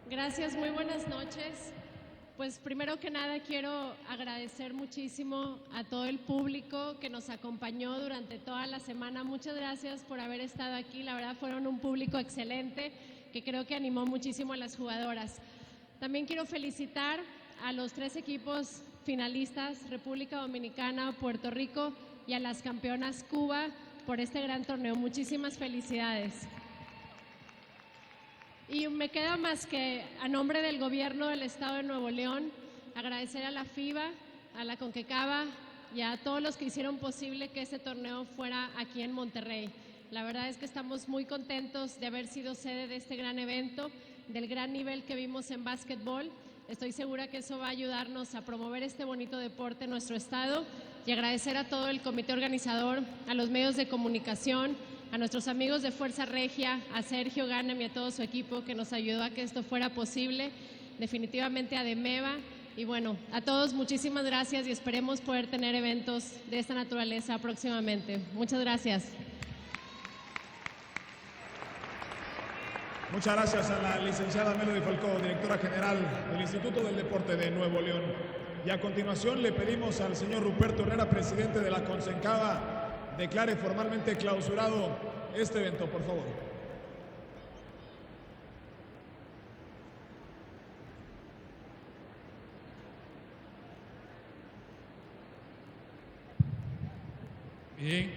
Gracias, muy buenas noches. Pues primero que nada quiero agradecer muchísimo a todo el público que nos acompañó durante toda la semana. Muchas gracias por haber estado aquí. La verdad fueron un público excelente que creo que animó muchísimo a las jugadoras. También quiero felicitar a los 3 equipos finalistas, República Dominicana, Puerto Rico, y a las campeonas Cuba por este gran torneo. Muchísimas felicidades. Y me queda más que, a nombre del gobierno del Estado de Nuevo León, agradecer a la FIBA, a la CONCACAF y a todos los que hicieron posible que este torneo fuera aquí en Monterrey. La verdad es que estamos muy contentos de haber sido sede de este gran evento, del gran nivel que vimos en básquetbol. Estoy segura que eso va a ayudarnos a promover este bonito deporte en nuestro estado, y agradecer a todo el comité organizador, a los medios de comunicación, a nuestros amigos de Fuerza Regia, a Sergio Ganem y a todo su equipo que nos ayudó a que esto fuera posible, definitivamente a Demeva Y bueno, a todos muchísimas gracias y esperemos poder tener eventos de esta naturaleza próximamente. Muchas gracias. Muchas gracias a la licenciada Melody Falcó, directora general del Instituto del Deporte de Nuevo León. Y a continuación le pedimos al señor Ruperto Herrera, presidente de la CONCENCABA, declare formalmente clausurado este evento, por favor. Bien,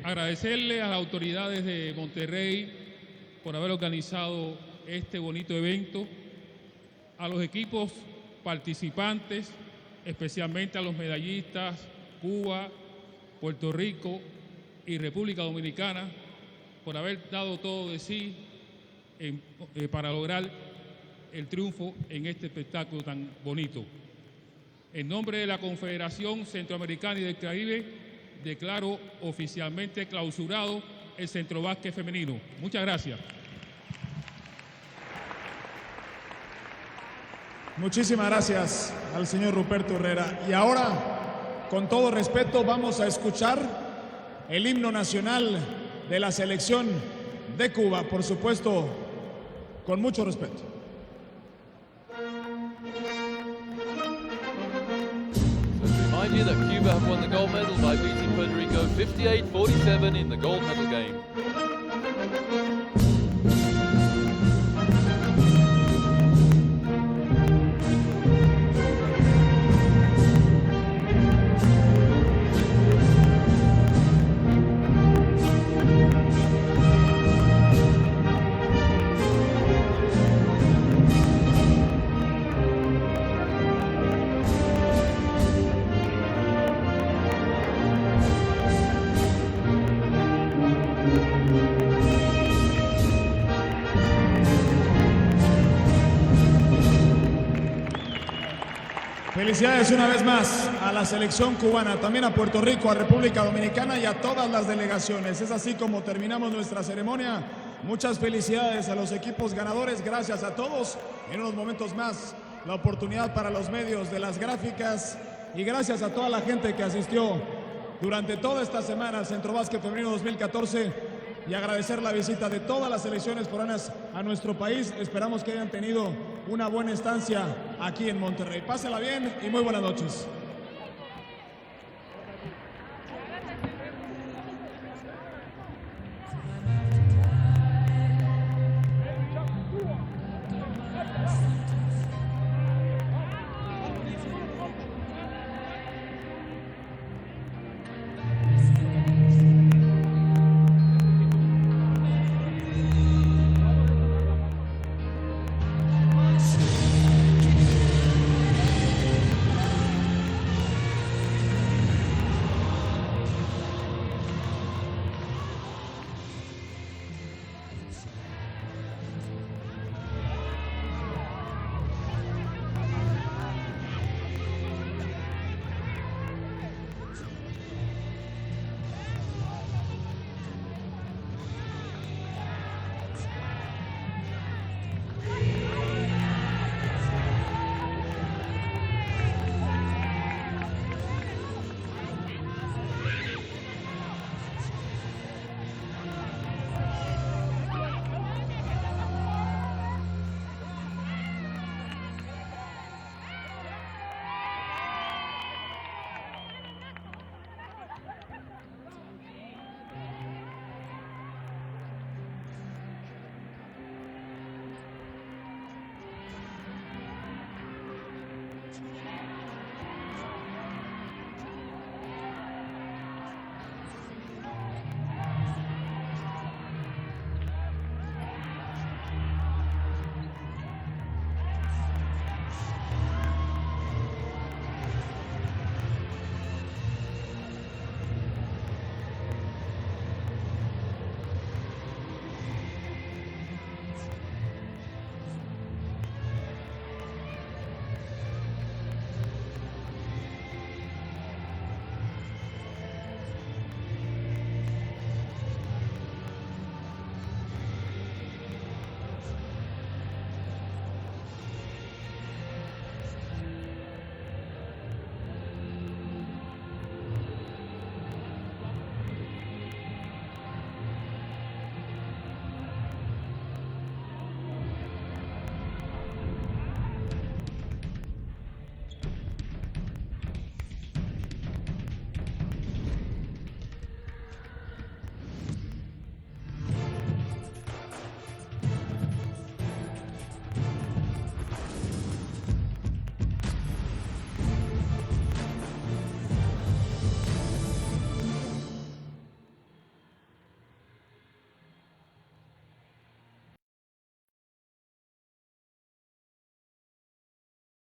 agradecerle a las autoridades de Monterrey por haber organizado este bonito evento, a los equipos participantes, especialmente a los medallistas, Cuba, Puerto Rico y República Dominicana, por haber dado todo de sí para lograr el triunfo en este espectáculo tan bonito. En nombre de la Confederación Centroamericana y del Caribe, declaro oficialmente clausurado el centrobásquet femenino. Muchas gracias. Muchísimas gracias al señor Ruperto Herrera. Y ahora, con todo respeto, vamos a escuchar el himno nacional de la selección de Cuba, por supuesto, con mucho respeto. Remind you that Cuba have won the gold medal by beating Puerto Rico 58-47 in the gold medal game. Felicidades una vez más a la selección cubana, también a Puerto Rico, a República Dominicana y a todas las delegaciones. Es así como terminamos nuestra ceremonia. Muchas felicidades a los equipos ganadores, gracias a todos. En unos momentos más, la oportunidad para los medios de las gráficas y gracias a toda la gente que asistió durante toda esta semana al Centrobásquet Femenino 2014 y agradecer la visita de todas las selecciones foráneas a nuestro país. Esperamos que hayan tenido una buena estancia aquí en Monterrey. Pásela bien y muy buenas noches.